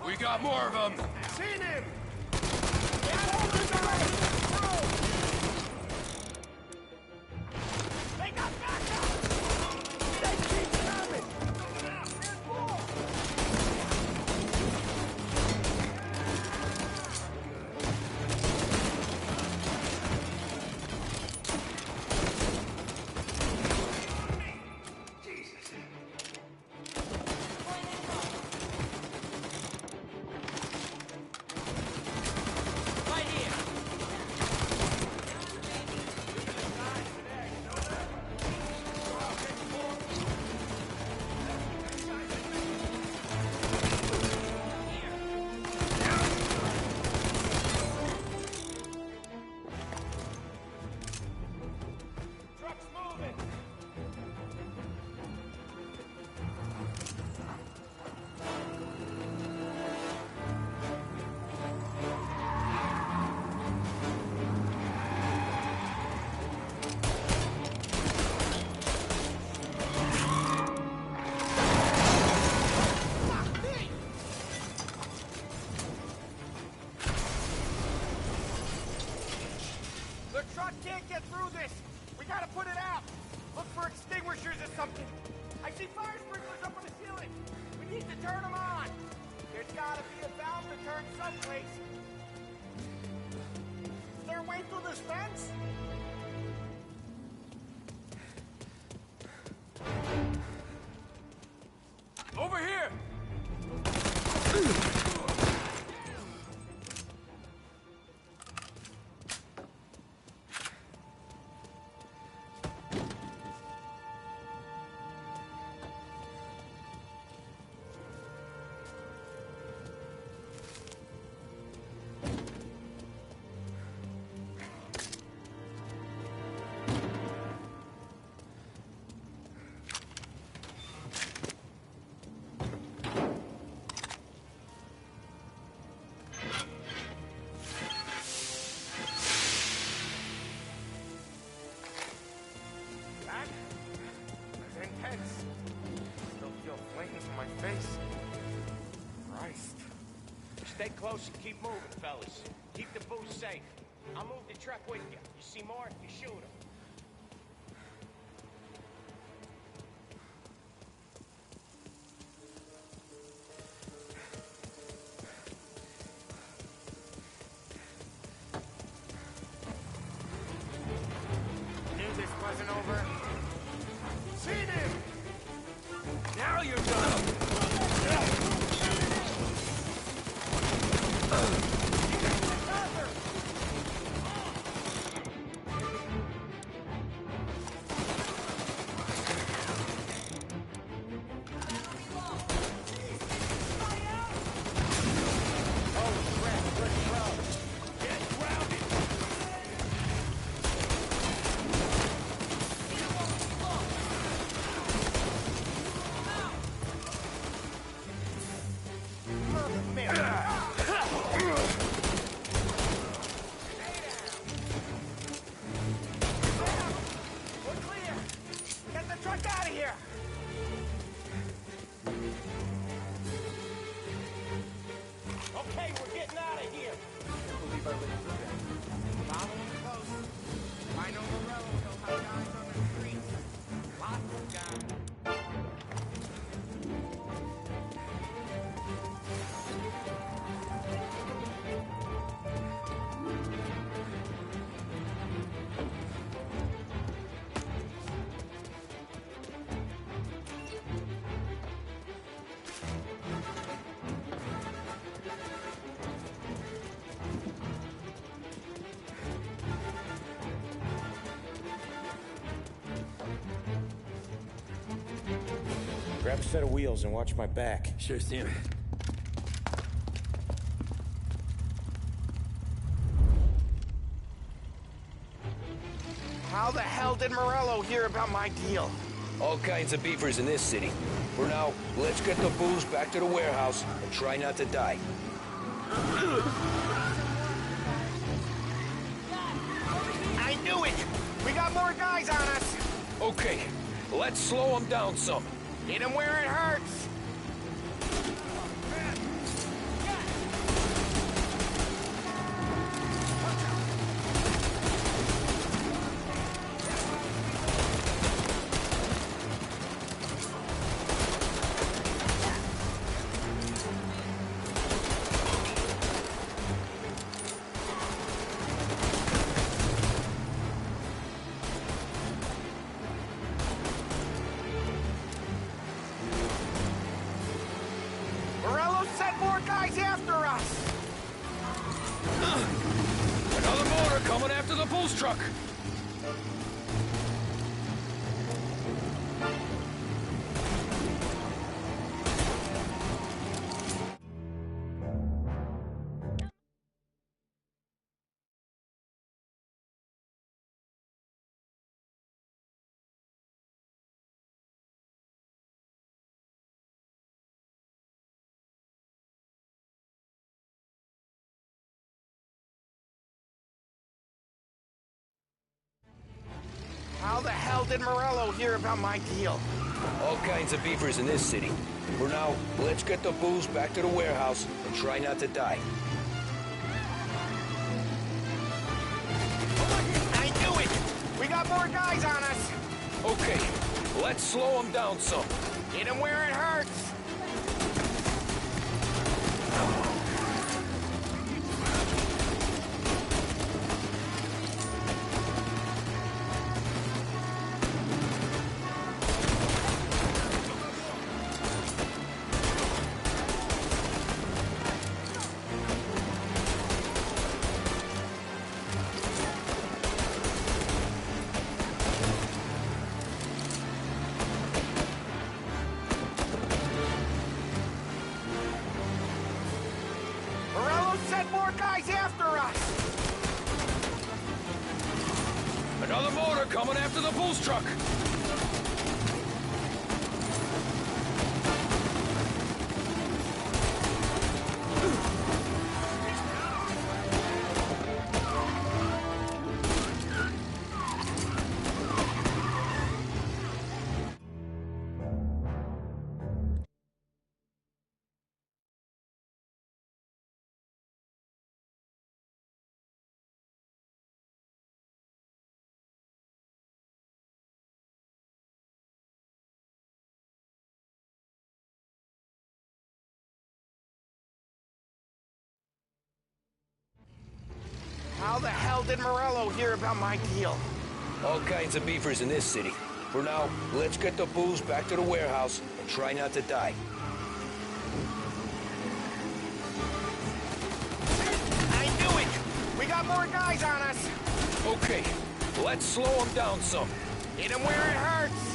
We got more of them! Seen him! They got backup! They keep coming! Can't get through this! We gotta put it out! Look for extinguishers or something! I see fire sprinklers up on the ceiling! We need to turn them on! There's gotta be a valve to turn someplace! Is there a way through this fence? Over here! Stay close and keep moving, fellas. Keep the booze safe. I'll move the truck with you. You see more, you shoot him. Knew this wasn't over. Seen him! Now you're done! Follow me close. I know Morello will have guys on the streets. Lots of guys. Grab a set of wheels and watch my back. Sure, Sam. How the hell did Morello hear about my deal? All kinds of beefers in this city. For now, let's get the booze back to the warehouse and try not to die. I knew it! We got more guys on us! Okay, let's slow them down some. Hit him where it hurts! Morello sent more guys after us! Another motor coming after the booze truck. How the hell did Morello hear about my deal? All kinds of beefers in this city. For now, let's get the booze back to the warehouse and try not to die. I knew it! We got more guys on us! Okay, let's slow them down some. Hit him where it hurts! Morello sent more guys after us! Another motor coming after the booze truck. How the hell did Morello hear about my deal? All kinds of beefers in this city. For now, let's get the booze back to the warehouse and try not to die. I knew it! We got more guys on us! Okay, let's slow them down some. Hit him where it hurts!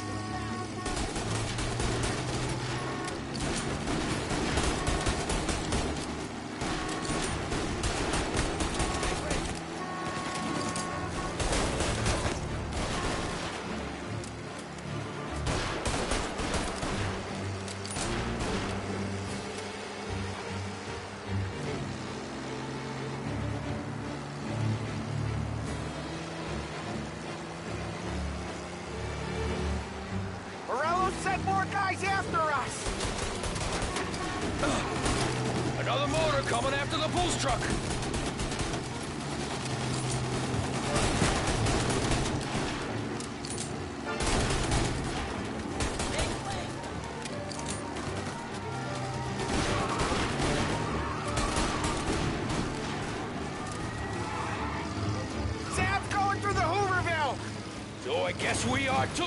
Send more guys after us! Another motor coming after the booze truck. So I guess we are too.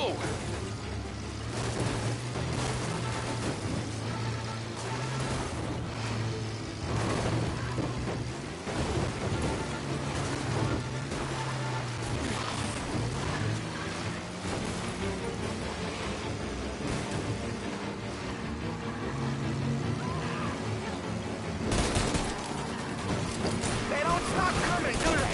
They don't stop coming, do they?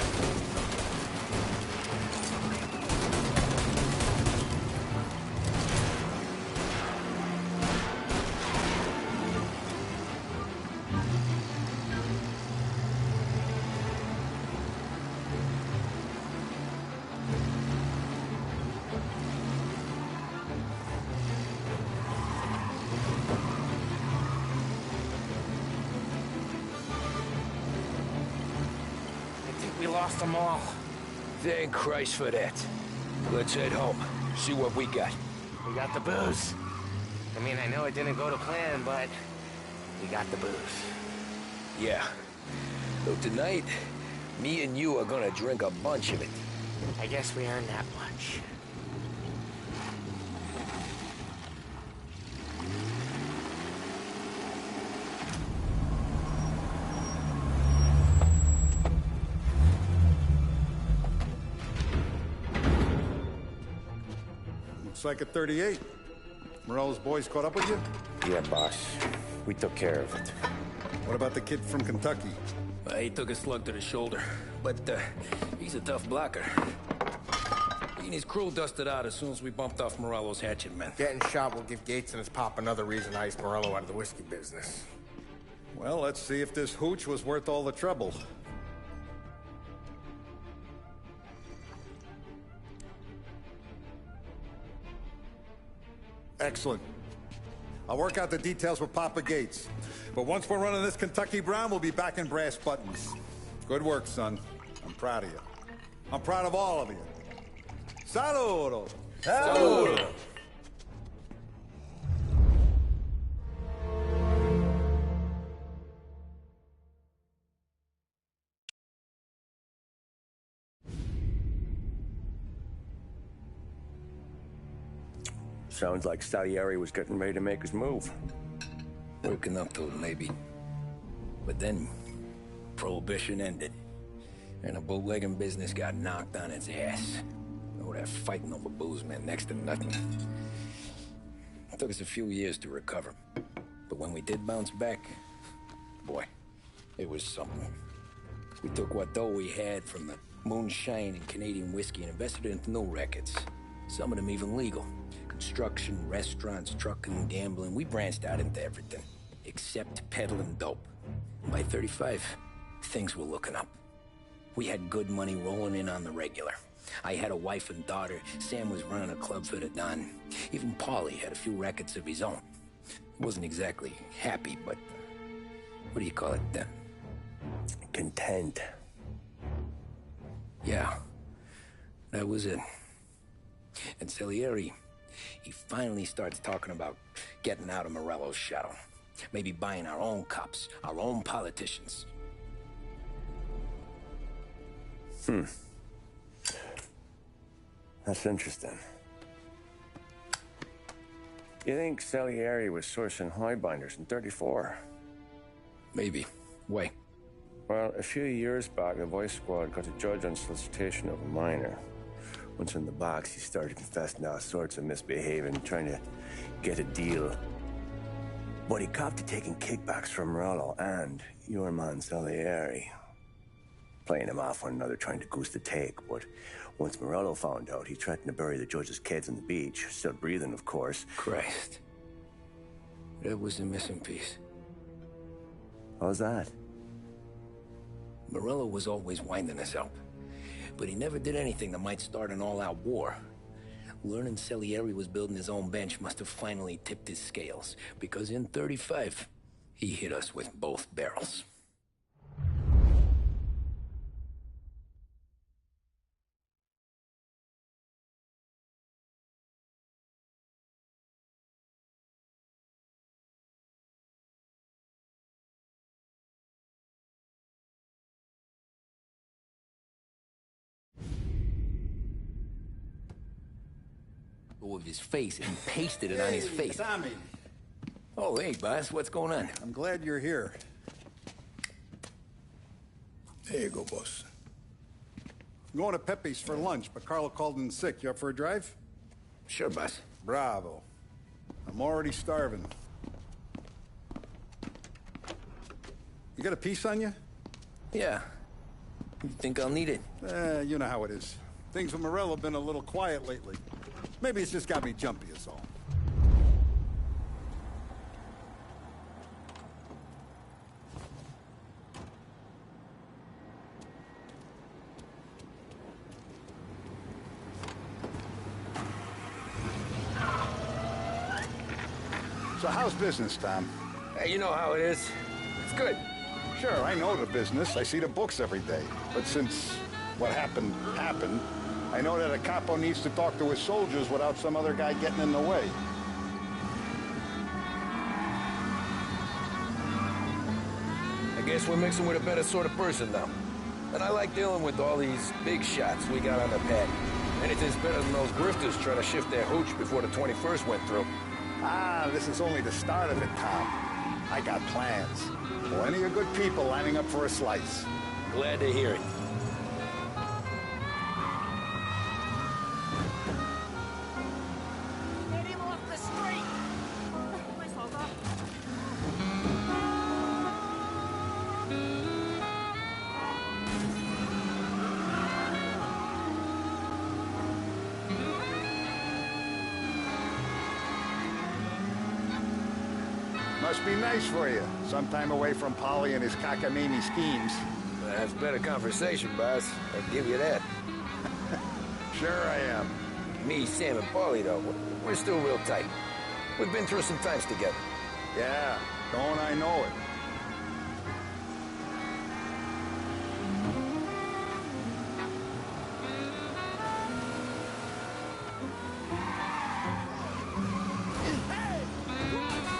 We lost them all. Thank Christ for that. Let's head home. See what we got. We got the booze. I mean, I know it didn't go to plan, but we got the booze. Yeah. So tonight, me and you are gonna drink a bunch of it. I guess we earned that much. Looks like a 38. Morello's boys caught up with you? Yeah, boss. We took care of it. What about the kid from Kentucky? He took a slug to the shoulder, but he's a tough blocker. He and his crew dusted out as soon as we bumped off Morello's hatchet men. Getting shot will give Gates and his pop another reason to ice Morello out of the whiskey business. Well, let's see if this hooch was worth all the trouble. Excellent. I'll work out the details with Papa Gates. But once we're running this Kentucky Brown, we'll be back in brass buttons. Good work, son. I'm proud of you. I'm proud of all of you. Saludo! Saludo! Sounds like Salieri was getting ready to make his move. Working up to it, maybe. But then, Prohibition ended. And the bootlegging business got knocked on its ass. Oh, that fighting over booze meant next to nothing. It took us a few years to recover. But when we did bounce back, boy, it was something. We took what dough we had from the moonshine and Canadian whiskey and invested it into new rackets. Some of them even legal. Construction, restaurants, trucking, gambling. We branched out into everything, except peddling dope. And by 35, things were looking up. We had good money rolling in on the regular. I had a wife and daughter. Sam was running a club for the Don. Even Paulie had a few rackets of his own. He wasn't exactly happy, but what do you call it then? Content. Yeah, that was it. And Salieri, he finally starts talking about getting out of Morello's shadow. Maybe buying our own cops, our own politicians. That's interesting. You think Salieri was sourcing highbinders in 34? Maybe. Why? Well, a few years back, the Vice Squad got a judge on solicitation of a minor. Once in the box, he started confessing all sorts of misbehaving, trying to get a deal. But he copped to taking kickbacks from Morello and your man Salieri. Playing him off one another, trying to goose the take. But once Morello found out, he threatened to bury the judge's kids on the beach. Still breathing, of course. Christ. That was the missing piece. How's that? Morello was always winding us up. But he never did anything that might start an all-out war. Learning Salieri was building his own bench must have finally tipped his scales, because in 35, he hit us with both barrels. photo of his face and pasted it on his face. Tommy. Oh, hey, boss. What's going on? I'm glad you're here. There you go, boss. I'm going to Pepe's for lunch, but Carlo called in sick. You up for a drive? Sure, boss. Bravo. I'm already starving. You got a piece on you? Yeah. You think I'll need it? You know how it is. Things with Morello have been a little quiet lately. Maybe it's just got me jumpy is all. So how's business, Tom? Hey, you know how it is. It's good. Sure, I know the business. I see the books every day. But since what happened, I know that a capo needs to talk to his soldiers without some other guy getting in the way. I guess we're mixing with a better sort of person now. And I like dealing with all these big shots we got on the pad. Anything's better than those grifters trying to shift their hooch before the 21st went through. Ah, this is only the start of it, Tom. I got plans. Plenty of good people lining up for a slice. Glad to hear it. Get him off the street! Mai solta! Must be nice for you. Some time away from Polly and his cockamamie schemes. That's better conversation, boss. I give you that. Sure I am. Me, Sam, and Paulie, though, we're still real tight. We've been through some times together. Yeah, don't I know it.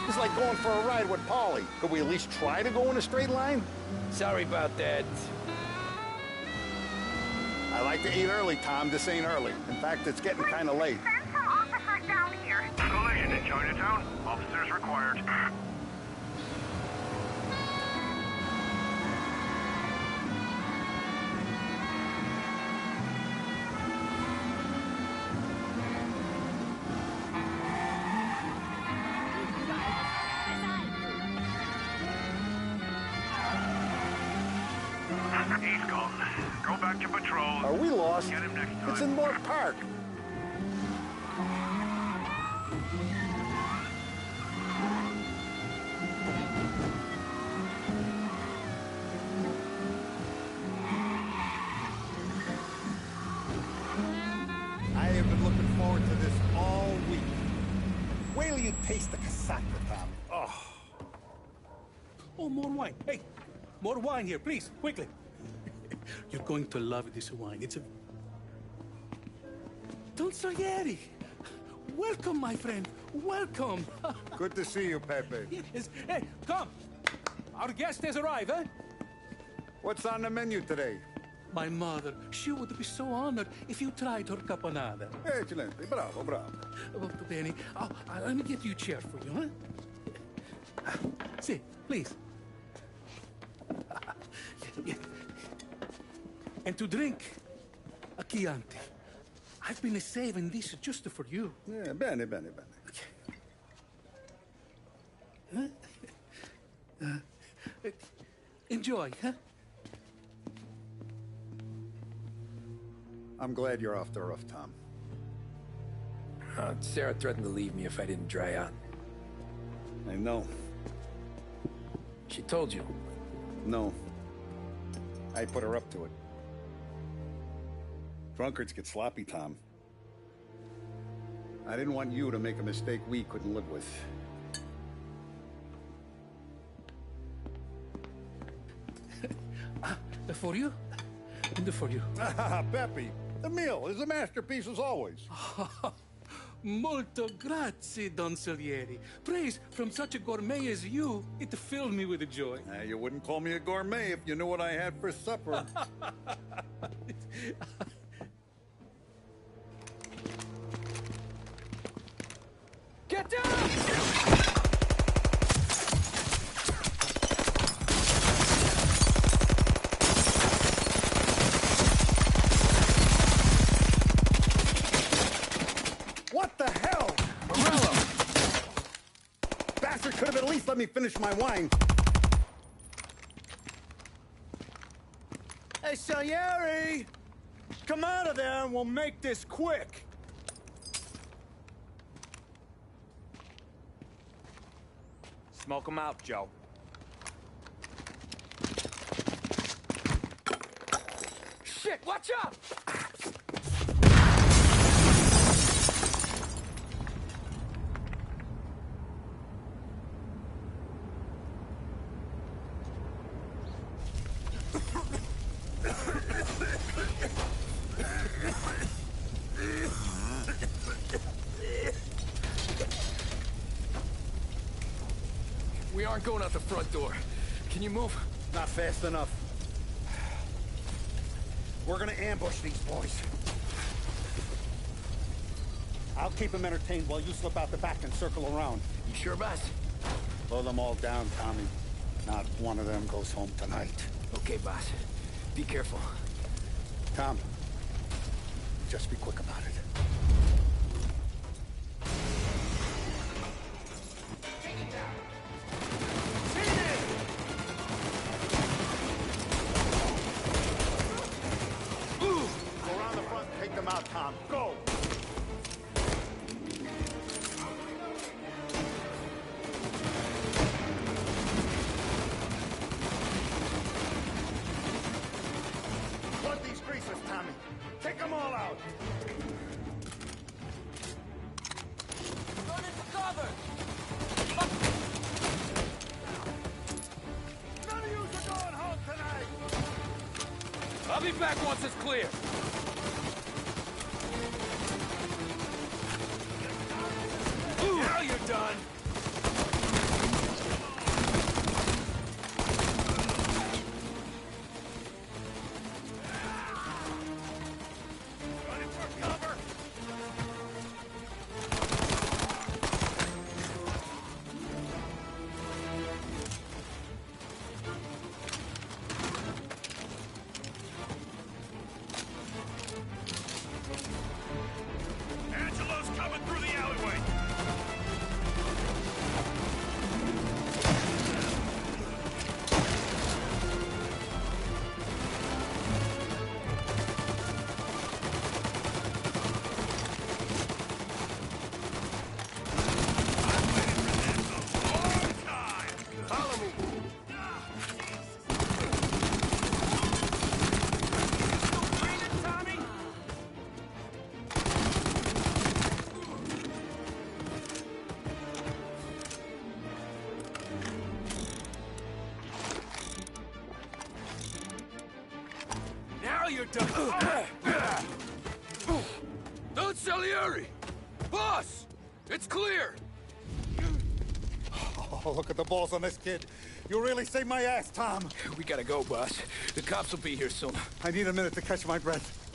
It's like going for a ride with Polly. Could we at least try to go in a straight line? Sorry about that. I like to eat early, Tom. This ain't early. In fact, it's getting kind of late. Send some officers down here. Collision in Chinatown. Officers required. He's gone. Go back to patrol. Are we lost? Get him next time. It's in North Park. I have been looking forward to this all week. Wait till you taste the casaca, Tom. Oh. Oh, more wine. Hey, more wine here, please, quickly. You're going to love this wine. It's a... Don Salieri. Welcome, my friend. Welcome. Good to see you, Pepe. Yes. Hey, come. Our guest has arrived, eh? What's on the menu today? My mother, she would be so honored if you tried her caponata. Excelente, bravo, bravo. Molto bene. Oh, let me get you a chair for you, huh? See, please. And to drink, a Chianti. I've been saving this just for you. Yeah, bene, bene, bene. Huh? Enjoy, huh? I'm glad you're off the roof, Tom. Sarah threatened to leave me if I didn't dry out. I know. She told you? No. I put her up to it. Drunkards get sloppy, Tom. I didn't want you to make a mistake we couldn't live with. For you, and for you. Pepe, the meal is a masterpiece as always. Molto grazie, Don Salieri. Praise from such a gourmet as you, it filled me with joy. You wouldn't call me a gourmet if you knew what I had for supper. let me finish my wine. Hey, Salieri! Come out of there and we'll make this quick. Smoke them out, Joe. Shit, watch out! We aren't going out the front door. Can you move? Not fast enough. We're gonna ambush these boys. I'll keep them entertained while you slip out the back and circle around. You sure, boss? Blow them all down, Tommy. Not one of them goes home tonight. Okay, boss. Be careful. Tom, just be quick about it. Go around the front and take them out, Tom. Go! Plug these greasers, Tommy. Take them all out. Run into cover! None of yous are going home tonight! I'll be back once it's clear. Now you're done! Running for cover! Angelo's coming through the alleyway. Follow me! Breathing, Tommy? Now you're done! Don't Salieri! Boss! It's clear! Oh, look at the balls on this kid. You really saved my ass, Tom. We gotta go, boss. The cops will be here soon. I need a minute to catch my breath.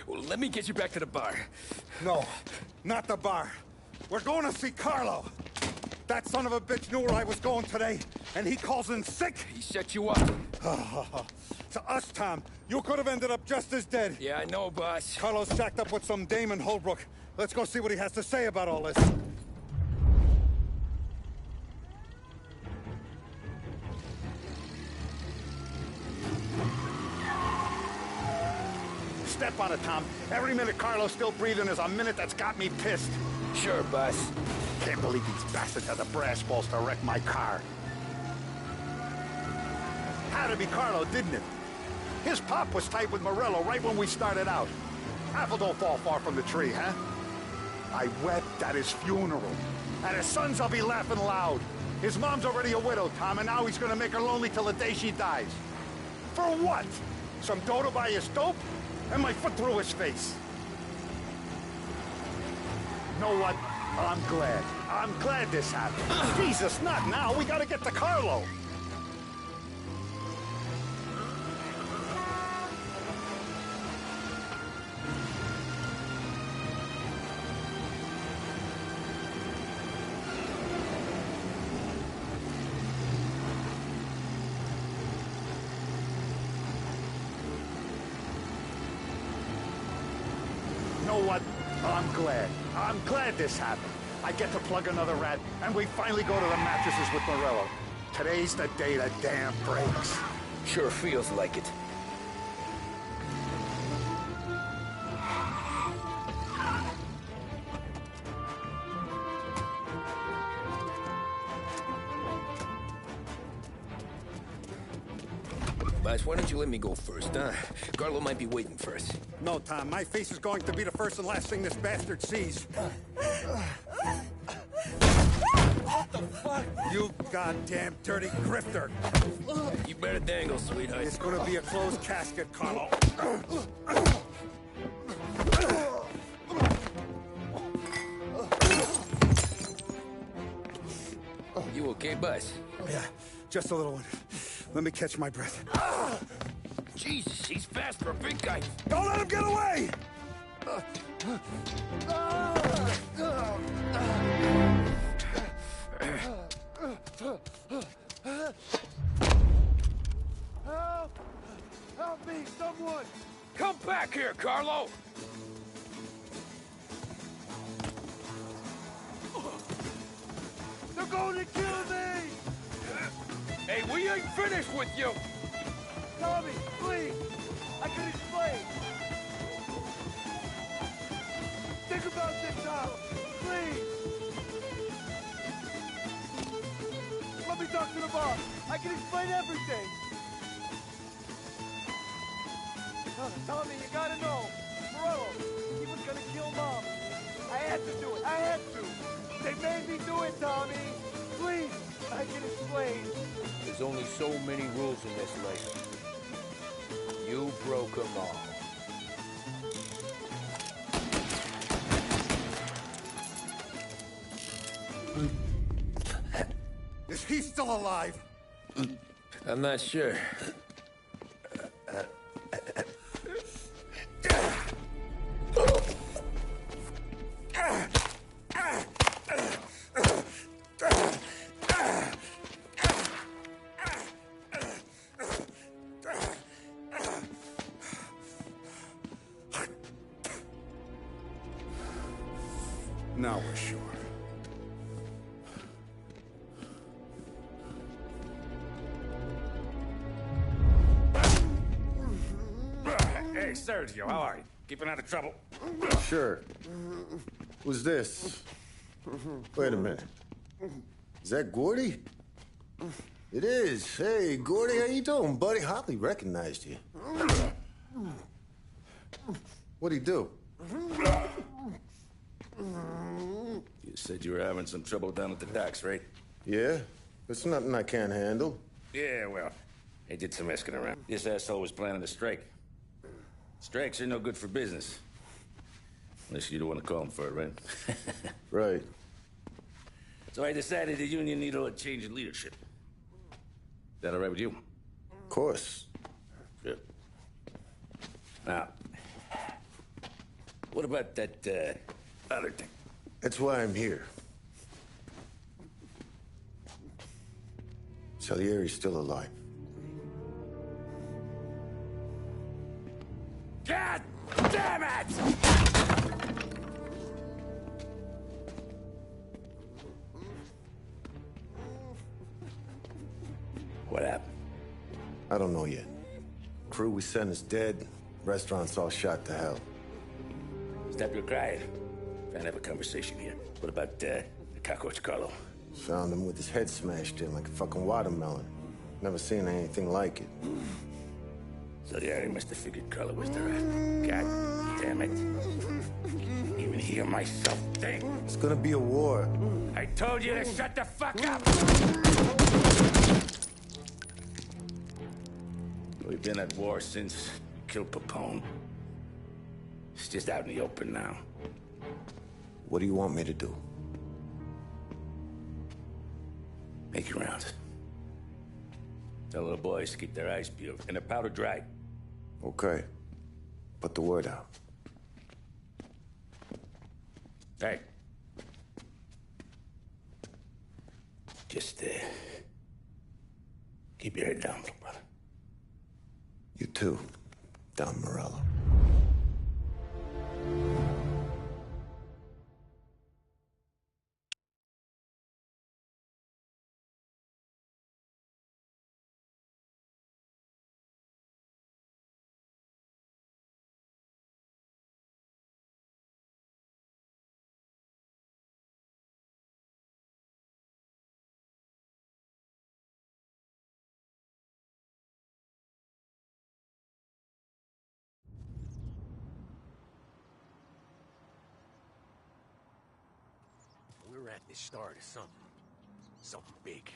Well, let me get you back to the bar. No, not the bar. We're going to see Carlo. That son of a bitch knew where I was going today, and he calls in sick. He set you up. To us, Tom, you could have ended up just as dead. Yeah, I know, boss. Carlo's shacked up with some dame in Holbrook. Let's go see what he has to say about all this. Step on it, Tom. Every minute Carlo's still breathing is a minute that's got me pissed. Sure, boss. Can't believe these bastards had the brass balls to wreck my car. Had to be Carlo, didn't it? His pop was tight with Morello right when we started out. Apple don't fall far from the tree, huh? I wept at his funeral. At his son's, I'll be laughing loud. His mom's already a widow, Tom, and now he's gonna make her lonely till the day she dies. For what? Some dough to buy his dope? And my foot through his face. You know what? I'm glad. I'm glad this happened. Jesus, not now. We gotta get to Carlo. You know what? I'm glad. I'm glad this happened. I get to plug another rat, and we finally go to the mattresses with Morello. Today's the day the dam breaks. Sure feels like it. Boss, why don't you let me go first, huh? Carlo might be waiting for us. No, Tom. My face is going to be the first and last thing this bastard sees. What the fuck? You goddamn dirty grifter. You better dangle, sweetheart. It's gonna be a closed casket, Carlo. You okay, boss? Yeah, just a little one. Let me catch my breath. Jesus, he's fast for a big guy. Don't let him get away! Help! Help me, someone! Come back here, Carlo! They're going to kill me! Hey, we ain't finished with you! Tommy, please! I can explain! Think about this, Tom! Please! Let me talk to the boss! I can explain everything! Tommy, you gotta know! Morello, he was gonna kill Mom! I had to do it! I had to! They made me do it, Tommy! Please! I can explain! There's only so many rules in this life. You broke them all. Is he still alive? I'm not sure. Now we're sure. Hey, Sergio, how are you? Keeping out of trouble? Sure. Who's this? Wait a minute. Is that Gordy? It is. Hey, Gordy, how you doing, buddy? Hardly recognized you. What'd he do? You said you were having some trouble down at the docks, right? Yeah? It's nothing I can't handle. Yeah, well, I did some asking around. This asshole was planning a strike. Strikes are no good for business. Unless you don't want to call him for it, right? Right. So I decided the union needed a change in leadership. Is that all right with you? Of course. Good. Now, what about that, other thing? That's why I'm here. Salieri's still alive. God damn it! What happened? I don't know yet. Crew we sent is dead. Restaurant's all shot to hell. Stop your crying. Trying to have a conversation here. What about, the cockroach Carlo? Found him with his head smashed in like a fucking watermelon. Never seen anything like it. So the area must have figured Carlo was the rat. God damn it. Even hear myself think. It's gonna be a war. I told you to shut the fuck up! We've been at war since we killed Papone. It's just out in the open now. What do you want me to do? Make your rounds. Tell the boys to keep their eyes peeled and their powder dry. Okay. Put the word out. Hey. Just, keep your head down, little brother. You too, Don Morello. It started something. Something big.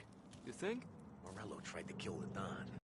You think? Morello tried to kill the Don.